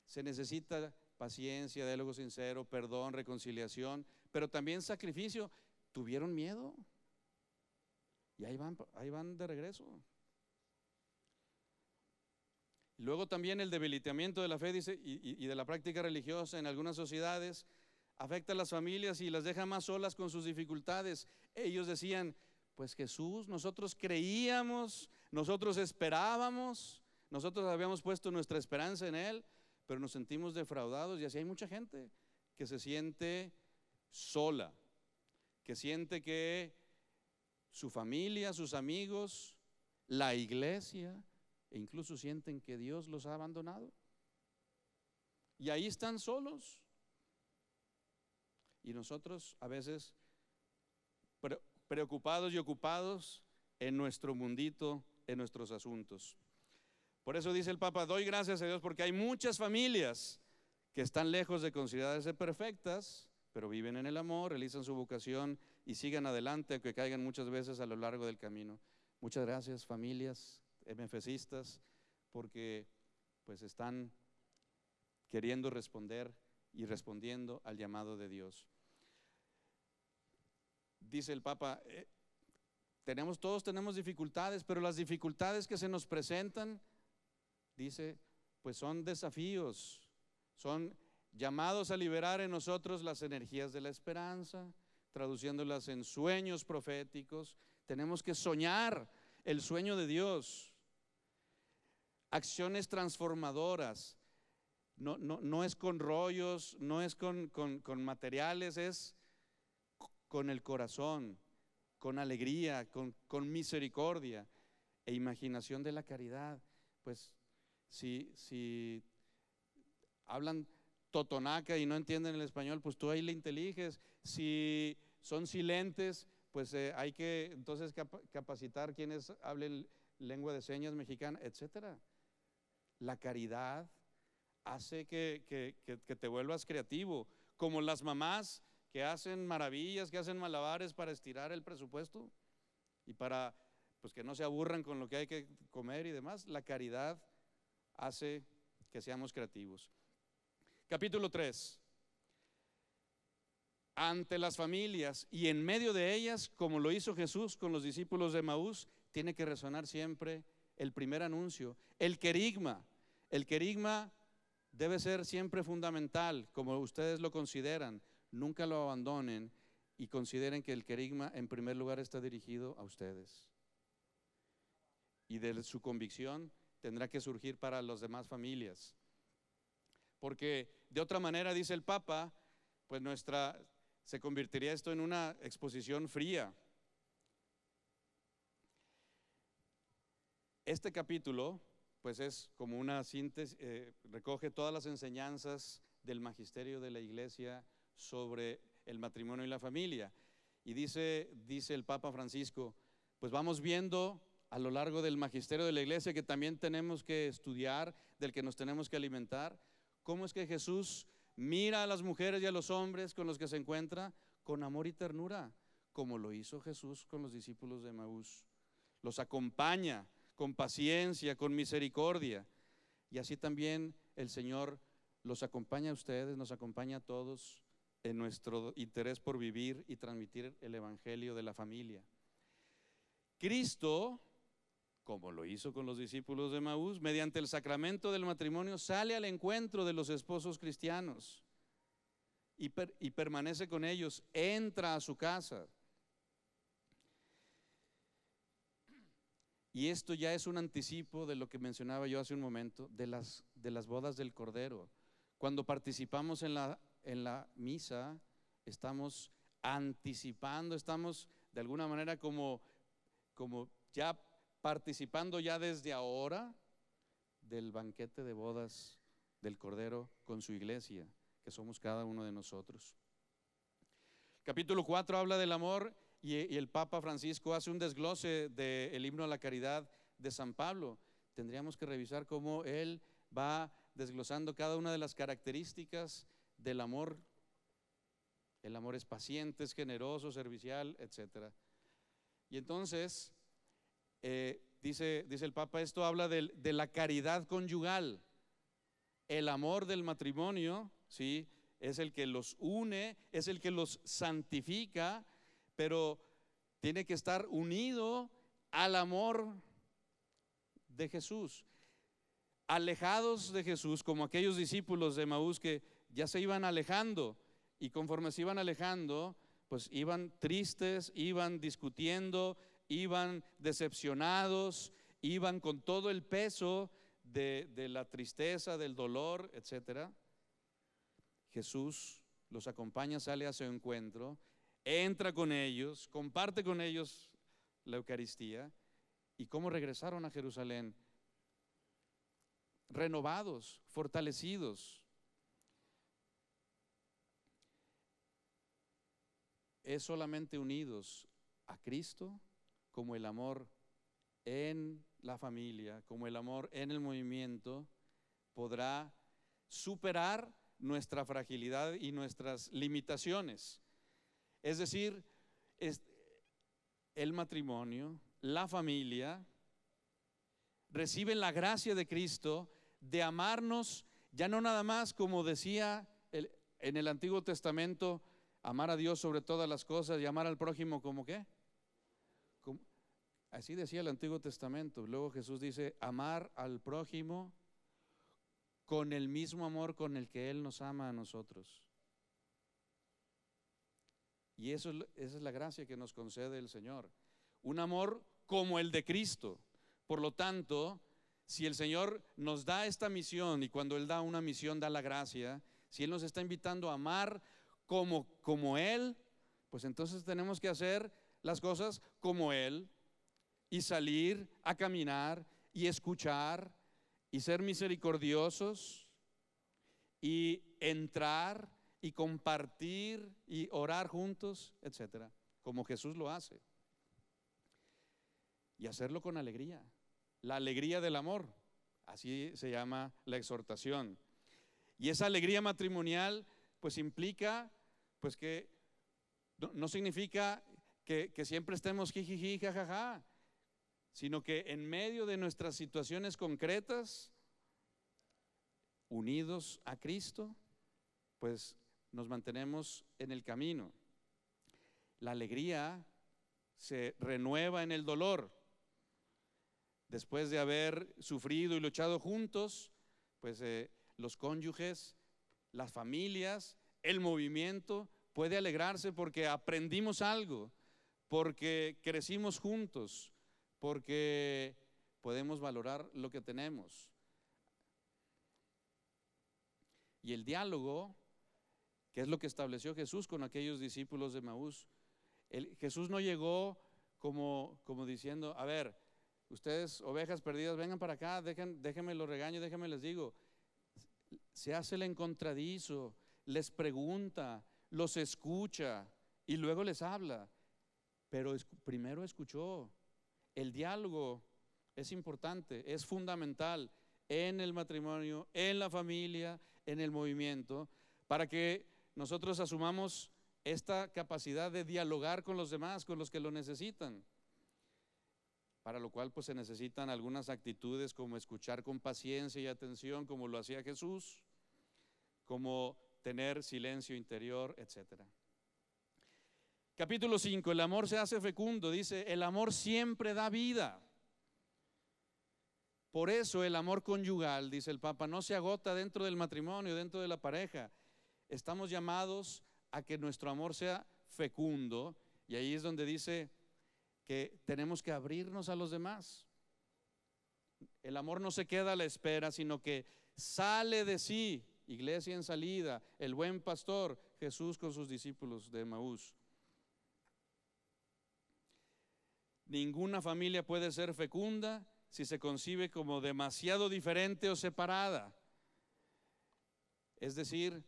Se necesita paciencia, diálogo sincero, perdón, reconciliación, pero también sacrificio. Tuvieron miedo y ahí van de regreso. Y luego también el debilitamiento de la fe, dice, y de la práctica religiosa en algunas sociedades afecta a las familias y las deja más solas con sus dificultades. Ellos decían, pues Jesús, nosotros creíamos, nosotros esperábamos, nosotros habíamos puesto nuestra esperanza en Él, pero nos sentimos defraudados. Y así hay mucha gente que se siente sola, que siente que su familia, sus amigos, la iglesia, e incluso sienten que Dios los ha abandonado. Y ahí están solos. Y nosotros a veces preocupados y ocupados en nuestro mundito, en nuestros asuntos. Por eso dice el Papa, doy gracias a Dios porque hay muchas familias que están lejos de considerarse perfectas, pero viven en el amor, realizan su vocación y sigan adelante, aunque caigan muchas veces a lo largo del camino. Muchas gracias, familias MFCistas, porque pues están queriendo responder y respondiendo al llamado de Dios. Dice el Papa, todos tenemos dificultades, pero las dificultades que se nos presentan, dice, pues son desafíos, son llamados a liberar en nosotros las energías de la esperanza, traduciéndolas en sueños proféticos. Tenemos que soñar el sueño de Dios, acciones transformadoras. No es con rollos, no es con materiales, es con el corazón, con alegría, con misericordia e imaginación de la caridad. Pues si hablan totonaca y no entienden el español, pues tú ahí le inteliges. Si son silentes, pues hay que entonces capacitar quienes hablen lengua de señas mexicana, etcétera. La caridad hace que te vuelvas creativo, como las mamás que hacen maravillas, que hacen malabares para estirar el presupuesto y para pues que no se aburran con lo que hay que comer y demás. La caridad hace que seamos creativos. Capítulo 3. Ante las familias y en medio de ellas, como lo hizo Jesús con los discípulos de Emaús, tiene que resonar siempre el primer anuncio, el querigma. El querigma debe ser siempre fundamental, como ustedes lo consideran. Nunca lo abandonen y consideren que el querigma en primer lugar está dirigido a ustedes. Y de su convicción tendrá que surgir para las demás familias. Porque de otra manera, dice el Papa, pues se convertiría esto en una exposición fría. Este capítulo, pues es como una síntesis, recoge todas las enseñanzas del magisterio de la Iglesia sobre el matrimonio y la familia. Y dice el Papa Francisco, pues vamos viendo a lo largo del magisterio de la Iglesia, que también tenemos que estudiar, del que nos tenemos que alimentar, cómo es que Jesús mira a las mujeres y a los hombres con los que se encuentra con amor y ternura, como lo hizo Jesús con los discípulos de Emaús. Los acompaña con paciencia, con misericordia. Y así también el Señor los acompaña a ustedes, nos acompaña a todos en nuestro interés por vivir y transmitir el evangelio de la familia. Cristo, como lo hizo con los discípulos de Emaús, mediante el sacramento del matrimonio sale al encuentro de los esposos cristianos y permanece con ellos, entra a su casa. Y esto ya es un anticipo de lo que mencionaba yo hace un momento, de las bodas del Cordero. Cuando participamos en la misa, estamos anticipando, estamos de alguna manera como ya participando ya desde ahora del banquete de bodas del Cordero con su iglesia, que somos cada uno de nosotros. Capítulo 4 habla del amor y el Papa Francisco hace un desglose del himno a la caridad de San Pablo. Tendríamos que revisar cómo él va desglosando cada una de las características del amor. El amor es paciente, es generoso, servicial, etc. Y entonces, dice el Papa, esto habla de la caridad conyugal. El amor del matrimonio, ¿sí?, es el que los une, es el que los santifica, pero tiene que estar unido al amor de Jesús. Alejados de Jesús, como aquellos discípulos de Emaús que ya se iban alejando, y conforme se iban alejando, pues iban tristes, iban discutiendo, iban decepcionados, iban con todo el peso de la tristeza, del dolor, etcétera. Jesús los acompaña, sale a su encuentro, entra con ellos, comparte con ellos la Eucaristía. ¿Y cómo regresaron a Jerusalén? Renovados, fortalecidos. Es solamente unidos a Cristo, como el amor en la familia, como el amor en el movimiento, podrá superar nuestra fragilidad y nuestras limitaciones. Es decir, el matrimonio, la familia, reciben la gracia de Cristo de amarnos, ya no nada más como decía en el Antiguo Testamento, amar a Dios sobre todas las cosas y amar al prójimo como ¿qué? Así decía el Antiguo Testamento. Luego Jesús dice, amar al prójimo con el mismo amor con el que Él nos ama a nosotros. Y esa es la gracia que nos concede el Señor. Un amor como el de Cristo. Por lo tanto, si el Señor nos da esta misión, y cuando Él da una misión da la gracia, si Él nos está invitando a amar como Él, pues entonces tenemos que hacer las cosas como Él y salir a caminar y escuchar y ser misericordiosos y entrar y compartir y orar juntos, etcétera, como Jesús lo hace. Y hacerlo con alegría, la alegría del amor, así se llama la exhortación. Y esa alegría matrimonial pues implica pues que no significa que siempre estemos jijiji, jajaja, sino que en medio de nuestras situaciones concretas, unidos a Cristo, pues nos mantenemos en el camino. La alegría se renueva en el dolor. Después de haber sufrido y luchado juntos, pues los cónyuges, las familias, el movimiento puede alegrarse porque aprendimos algo, porque crecimos juntos, porque podemos valorar lo que tenemos. Y el diálogo que es lo que estableció Jesús con aquellos discípulos de Emaús. Jesús no llegó como diciendo, a ver, ustedes ovejas perdidas, vengan para acá, déjenme los regaño, déjenme les digo. Se hace el encontradizo, les pregunta, los escucha y luego les habla. Pero primero escuchó. El diálogo es importante, es fundamental en el matrimonio, en la familia, en el movimiento, para que nosotros asumamos esta capacidad de dialogar con los demás, con los que lo necesitan. Para lo cual pues se necesitan algunas actitudes como escuchar con paciencia y atención, como lo hacía Jesús, como tener silencio interior, etc. Capítulo 5, el amor se hace fecundo, dice, el amor siempre da vida. Por eso el amor conyugal, dice el Papa, no se agota dentro del matrimonio, dentro de la pareja. Estamos llamados a que nuestro amor sea fecundo, y ahí es donde dice que tenemos que abrirnos a los demás. El amor no se queda a la espera, sino que sale de sí. Iglesia en salida, el buen pastor, Jesús con sus discípulos de Emaús. Ninguna familia puede ser fecunda si se concibe como demasiado diferente o separada. Es decir,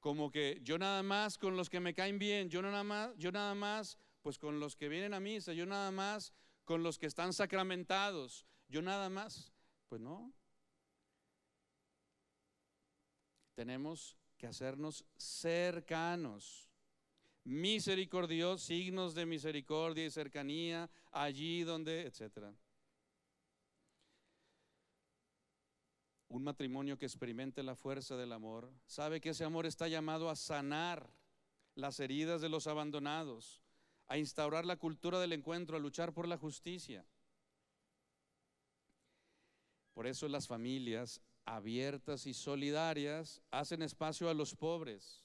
como que yo nada más con los que me caen bien, yo nada más pues con los que vienen a misa, yo nada más con los que están sacramentados, yo nada más, pues no. Tenemos que hacernos cercanos, misericordiosos, signos de misericordia y cercanía, allí donde, etcétera. Un matrimonio que experimente la fuerza del amor, sabe que ese amor está llamado a sanar las heridas de los abandonados, a instaurar la cultura del encuentro, a luchar por la justicia. Por eso las familias abiertas y solidarias hacen espacio a los pobres,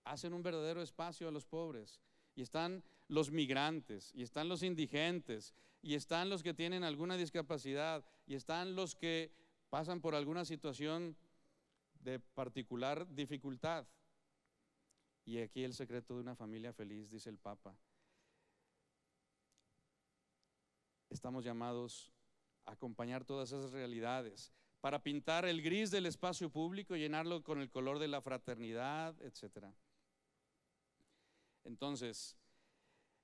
hacen un verdadero espacio a los pobres. Y están los migrantes, y están los indigentes, y están los que tienen alguna discapacidad, y están los que pasan por alguna situación de particular dificultad. Y aquí el secreto de una familia feliz, dice el Papa. Estamos llamados a acompañar todas esas realidades para pintar el gris del espacio público, llenarlo con el color de la fraternidad, etcétera. Entonces,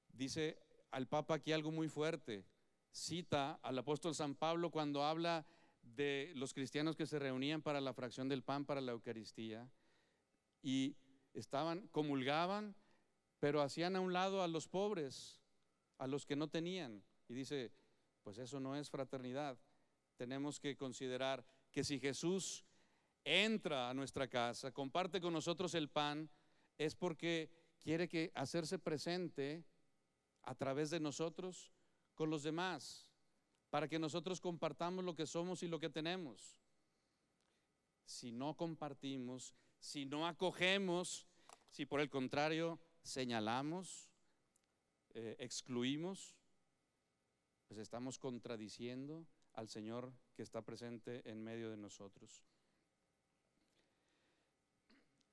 dice al Papa aquí algo muy fuerte. Cita al apóstol San Pablo cuando habla de los cristianos que se reunían para la fracción del pan, para la Eucaristía, y comulgaban, pero hacían a un lado a los pobres, a los que no tenían. Y dice, pues eso no es fraternidad. Tenemos que considerar que si Jesús entra a nuestra casa, comparte con nosotros el pan, es porque quiere hacerse presente a través de nosotros con los demás, para que nosotros compartamos lo que somos y lo que tenemos. Si no compartimos, si no acogemos, si por el contrario señalamos, excluimos, pues estamos contradiciendo al Señor que está presente en medio de nosotros.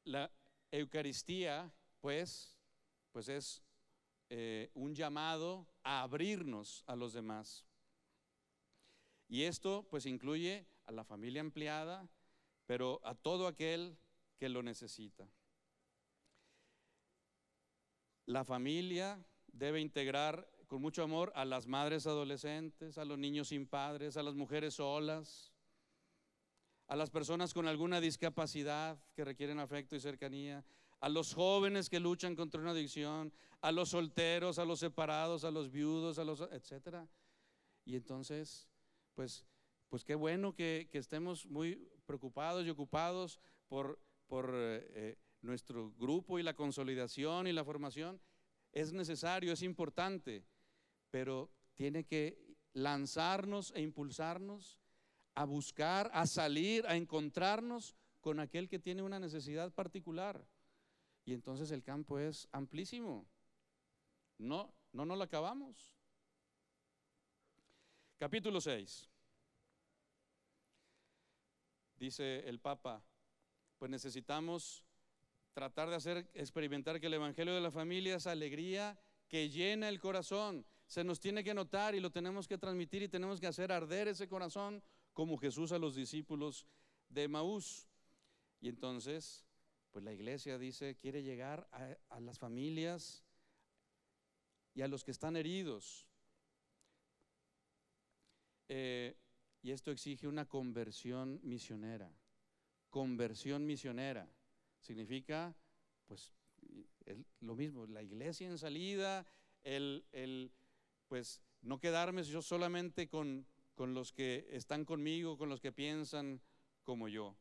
La Eucaristía, pues es un llamado a abrirnos a los demás. Y esto pues incluye a la familia ampliada, pero a todo aquel que lo necesita. La familia debe integrar con mucho amor a las madres adolescentes, a los niños sin padres, a las mujeres solas, a las personas con alguna discapacidad que requieren afecto y cercanía, a los jóvenes que luchan contra una adicción, a los solteros, a los separados, a los viudos, etcétera. Y entonces, pues qué bueno que estemos muy preocupados y ocupados por nuestro grupo y la consolidación y la formación. Es necesario, es importante, pero tiene que lanzarnos e impulsarnos a buscar, a salir, a encontrarnos con aquel que tiene una necesidad particular. Y entonces el campo es amplísimo. No lo acabamos. Capítulo 6. Dice el Papa, pues necesitamos tratar de experimentar que el evangelio de la familia es alegría que llena el corazón. Se nos tiene que notar y lo tenemos que transmitir y tenemos que hacer arder ese corazón como Jesús a los discípulos de Emaús. Y entonces, pues la iglesia dice, quiere llegar a las familias y a los que están heridos. Y esto exige una conversión misionera. Conversión misionera significa, pues, lo mismo, la iglesia en salida, pues, no quedarme yo solamente con los que están conmigo, con los que piensan como yo.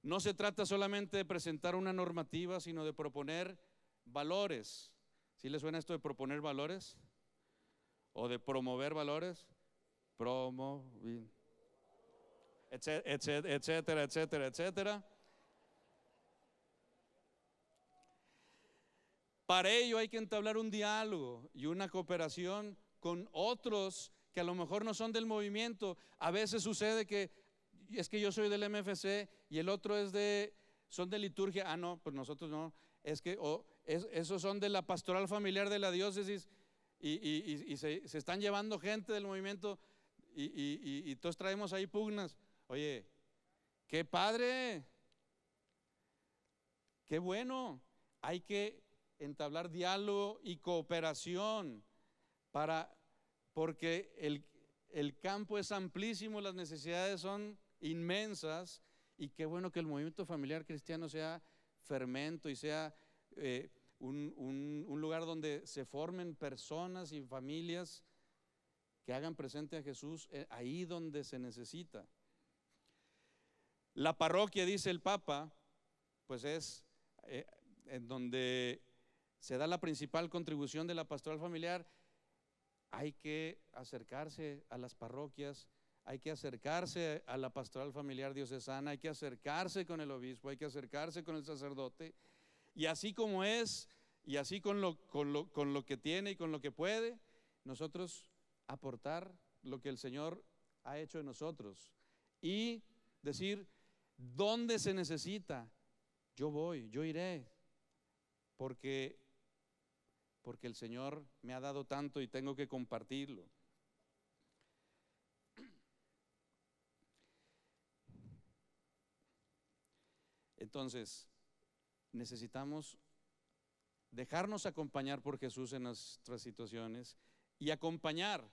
No se trata solamente de presentar una normativa, sino de proponer valores. ¿Sí les suena esto de proponer valores? ¿O de promover valores? Etcétera, etcétera, etcétera. Para ello hay que entablar un diálogo y una cooperación con otros que a lo mejor no son del movimiento. A veces sucede que es que yo soy del MFC y el otro son de liturgia. Ah, no, pues nosotros no. Es que esos son de la pastoral familiar de la diócesis y se están llevando gente del movimiento y todos traemos ahí pugnas. Oye, qué padre, qué bueno. Hay que entablar diálogo y cooperación porque el campo es amplísimo, las necesidades son inmensas y qué bueno que el movimiento familiar cristiano sea fermento y sea un lugar donde se formen personas y familias que hagan presente a Jesús ahí donde se necesita. La parroquia, dice el Papa, pues es en donde se da la principal contribución de la pastoral familiar. Hay que acercarse a las parroquias, hay que acercarse a la pastoral familiar diocesana, hay que acercarse con el obispo, hay que acercarse con el sacerdote, y así como es, y así con lo que tiene y con lo que puede, nosotros aportar lo que el Señor ha hecho en nosotros y decir, ¿dónde se necesita? Yo voy, yo iré, porque el Señor me ha dado tanto y tengo que compartirlo. Entonces, necesitamos dejarnos acompañar por Jesús en nuestras situaciones y acompañar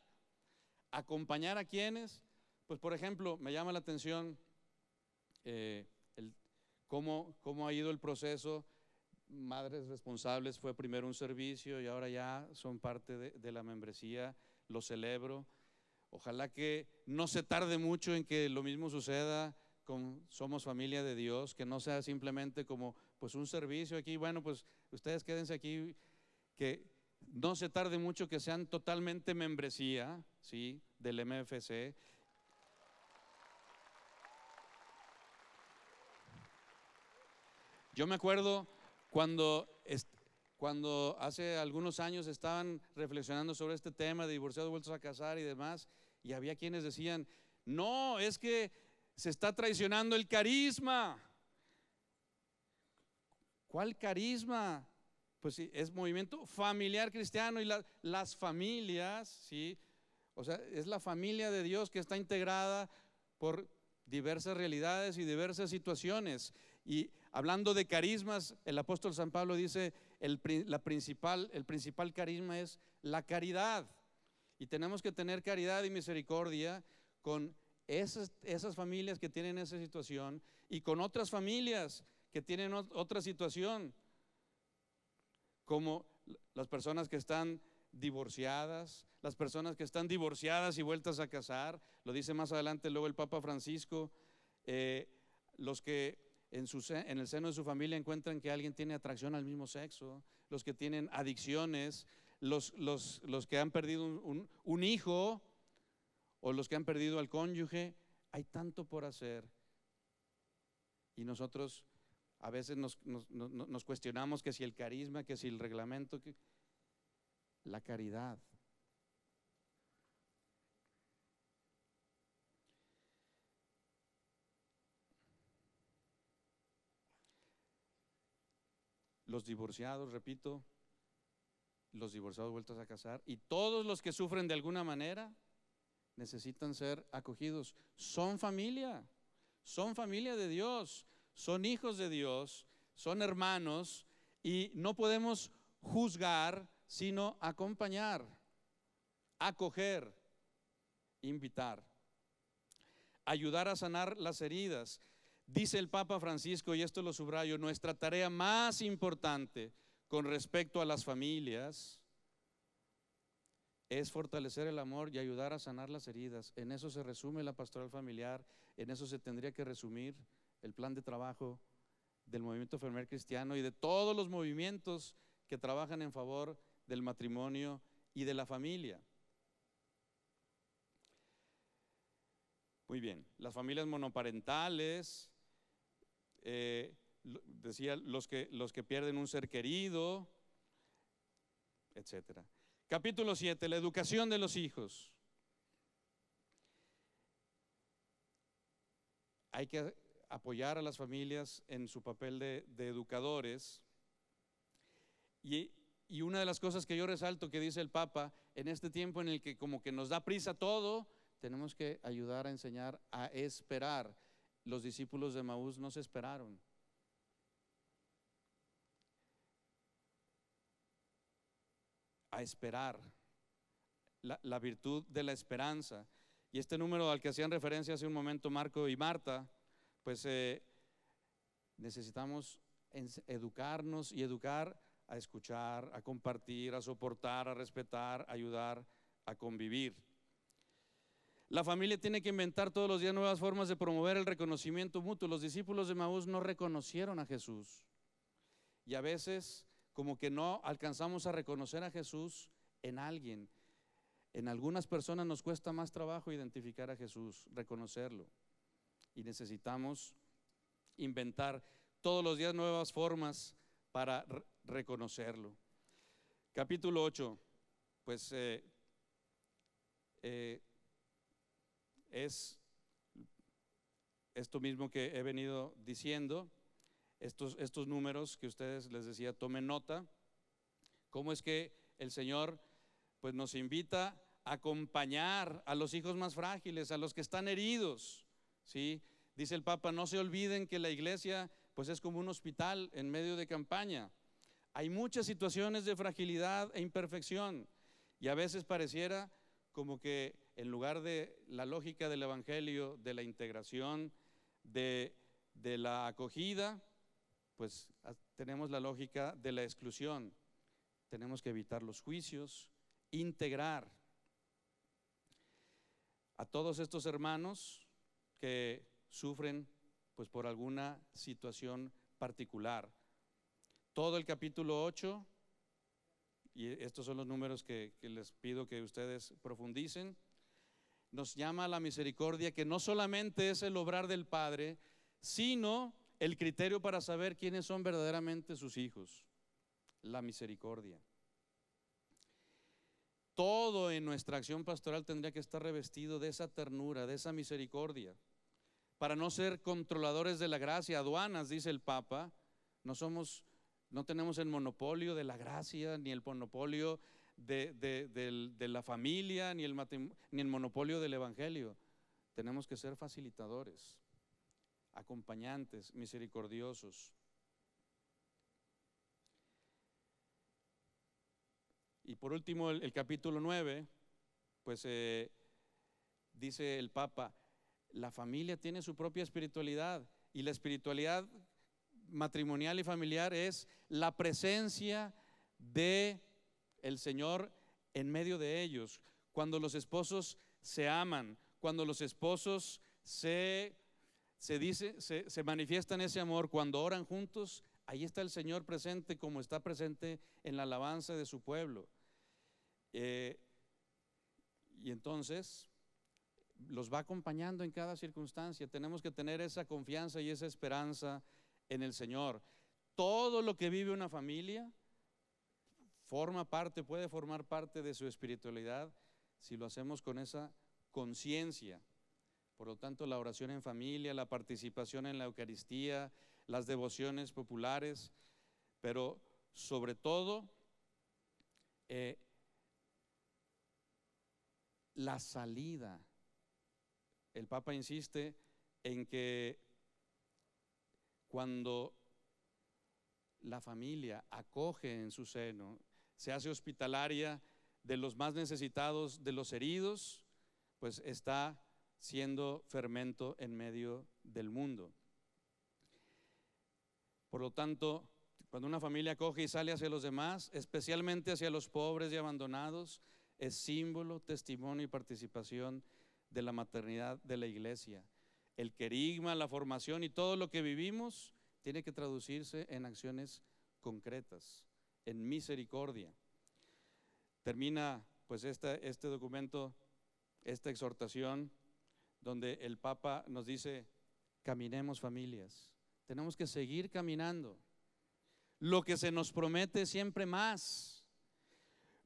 a quienes, pues por ejemplo, me llama la atención cómo ha ido el proceso. Madres Responsables fue primero un servicio y ahora ya son parte de la membresía, lo celebro. Ojalá que no se tarde mucho en que lo mismo suceda con Somos Familia de Dios, que no sea simplemente como pues un servicio aquí, bueno pues ustedes quédense aquí, que no se tarde mucho que sean totalmente membresía, ¿sí?, del MFC. Yo me acuerdo cuando hace algunos años estaban reflexionando sobre este tema de divorciados vueltos a casar y demás, y había quienes decían, no, es que se está traicionando el carisma. ¿Cuál carisma? Pues sí, es movimiento familiar cristiano y las familias, ¿sí? O sea, es la familia de Dios que está integrada por diversas realidades y diversas situaciones. Y hablando de carismas, el apóstol San Pablo dice, el principal carisma es la caridad. Y tenemos que tener caridad y misericordia con esas familias que tienen esa situación y con otras familias que tienen otra situación, como las personas que están divorciadas, las personas que están divorciadas y vueltas a casar, lo dice más adelante luego el Papa Francisco, los que en el seno de su familia encuentran que alguien tiene atracción al mismo sexo, los que tienen adicciones, los que han perdido un hijo o los que han perdido al cónyuge. Hay tanto por hacer y nosotros a veces nos cuestionamos que si el carisma, que si el reglamento, la caridad. los divorciados, repito, los divorciados vueltos a casar, y todos los que sufren de alguna manera necesitan ser acogidos. Son familia de Dios, son hijos de Dios, son hermanos, y no podemos juzgar, sino acompañar, acoger, invitar, ayudar a sanar las heridas. Dice el Papa Francisco, y esto lo subrayo, nuestra tarea más importante con respecto a las familias es fortalecer el amor y ayudar a sanar las heridas. En eso se resume la pastoral familiar, en eso se tendría que resumir el plan de trabajo del movimiento familiar cristiano y de todos los movimientos que trabajan en favor del matrimonio y de la familia. Muy bien, las familias monoparentales, decía, los que pierden un ser querido, etcétera. Capítulo 7, la educación de los hijos. Hay que apoyar a las familias en su papel de educadores. Y una de las cosas que yo resalto que dice el Papa, en este tiempo en el que como que nos da prisa todo, tenemos que ayudar a enseñar a esperar. Los discípulos de Emaús no se esperaron. A esperar, la virtud de la esperanza. Y este número al que hacían referencia hace un momento Marco y Marta, pues necesitamos educarnos y educar a escuchar, a compartir, a soportar, a respetar, a ayudar, a convivir. La familia tiene que inventar todos los días nuevas formas de promover el reconocimiento mutuo. Los discípulos de Emaús no reconocieron a Jesús y a veces como que no alcanzamos a reconocer a Jesús en alguien. En algunas personas nos cuesta más trabajo identificar a Jesús, reconocerlo, y necesitamos inventar todos los días nuevas formas para reconocerlo. Capítulo 8, pues es esto mismo que he venido diciendo, estos números que ustedes les decía, tomen nota, cómo es que el Señor pues nos invita a acompañar a los hijos más frágiles, a los que están heridos, ¿sí? Dice el Papa, no se olviden que la iglesia pues es como un hospital en medio de campaña. Hay muchas situaciones de fragilidad e imperfección y a veces pareciera como que en lugar de la lógica del evangelio, de la integración, de la acogida, pues tenemos la lógica de la exclusión. Tenemos que evitar los juicios, integrar a todos estos hermanos que sufren pues por alguna situación particular. Todo el capítulo 8, y estos son los números que les pido que ustedes profundicen, nos llama a la misericordia, que no solamente es el obrar del Padre, sino el criterio para saber quiénes son verdaderamente sus hijos, la misericordia. Todo en nuestra acción pastoral tendría que estar revestido de esa ternura, de esa misericordia, para no ser controladores de la gracia, aduanas, dice el Papa. No tenemos el monopolio de la gracia, ni el monopolio de la familia, ni el monopolio del evangelio. Tenemos que ser facilitadores, acompañantes, misericordiosos. Y por último, el capítulo 9, pues dice el Papa, la familia tiene su propia espiritualidad, y la espiritualidad matrimonial y familiar es la presencia de el Señor en medio de ellos. Cuando los esposos se aman, cuando los esposos se manifiestan ese amor, cuando oran juntos, ahí está el Señor presente, como está presente en la alabanza de su pueblo. Y entonces los va acompañando en cada circunstancia. Tenemos que tener esa confianza y esa esperanza en el Señor. Todo lo que vive una familia puede formar parte de su espiritualidad si lo hacemos con esa conciencia. Por lo tanto, la oración en familia, la participación en la Eucaristía, las devociones populares pero sobre todo la salida. El Papa insiste en que cuando la familia acoge en su seno, se hace hospitalaria de los más necesitados, de los heridos, pues está siendo fermento en medio del mundo. Por lo tanto, cuando una familia acoge y sale hacia los demás, especialmente hacia los pobres y abandonados, es símbolo, testimonio y participación de la maternidad de la iglesia. El querigma, la formación y todo lo que vivimos tiene que traducirse en acciones concretas, en misericordia. Termina pues este documento, esta exhortación, donde el Papa nos dice: caminemos, familias, tenemos que seguir caminando. Lo que se nos promete siempre más.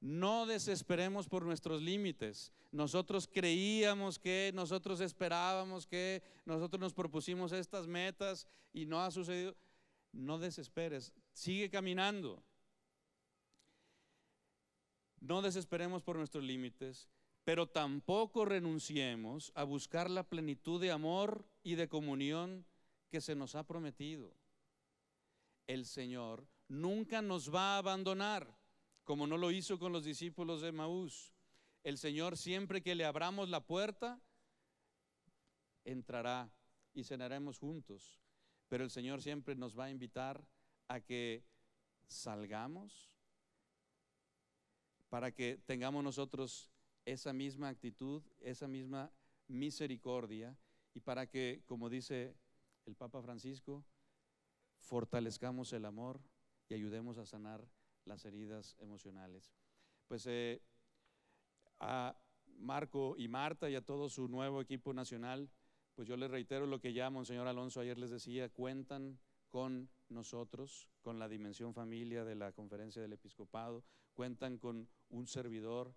No desesperemos por nuestros límites. Nosotros creíamos que, nosotros esperábamos que, nosotros nos propusimos estas metas y no ha sucedido. No desesperes, sigue caminando. No desesperemos por nuestros límites, pero tampoco renunciemos a buscar la plenitud de amor y de comunión que se nos ha prometido. El Señor nunca nos va a abandonar, como no lo hizo con los discípulos de Emaús. El Señor, siempre que le abramos la puerta, entrará y cenaremos juntos. Pero el Señor siempre nos va a invitar a que salgamos para que tengamos nosotros esa misma actitud, esa misma misericordia, y para que, como dice el Papa Francisco, fortalezcamos el amor y ayudemos a sanar las heridas emocionales. Pues a Marco y Marta y a todo su nuevo equipo nacional, pues yo les reitero lo que ya Monseñor Alonso ayer les decía: cuentan con nosotros, con la dimensión familia de la Conferencia del Episcopado, cuentan con un servidor,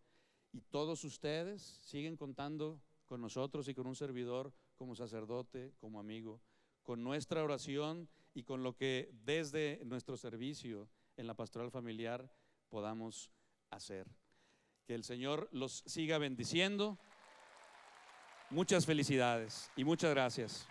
y todos ustedes siguen contando con nosotros y con un servidor como sacerdote, como amigo, con nuestra oración y con lo que desde nuestro servicio en la pastoral familiar podamos hacer. Que el Señor los siga bendiciendo. Muchas felicidades y muchas gracias.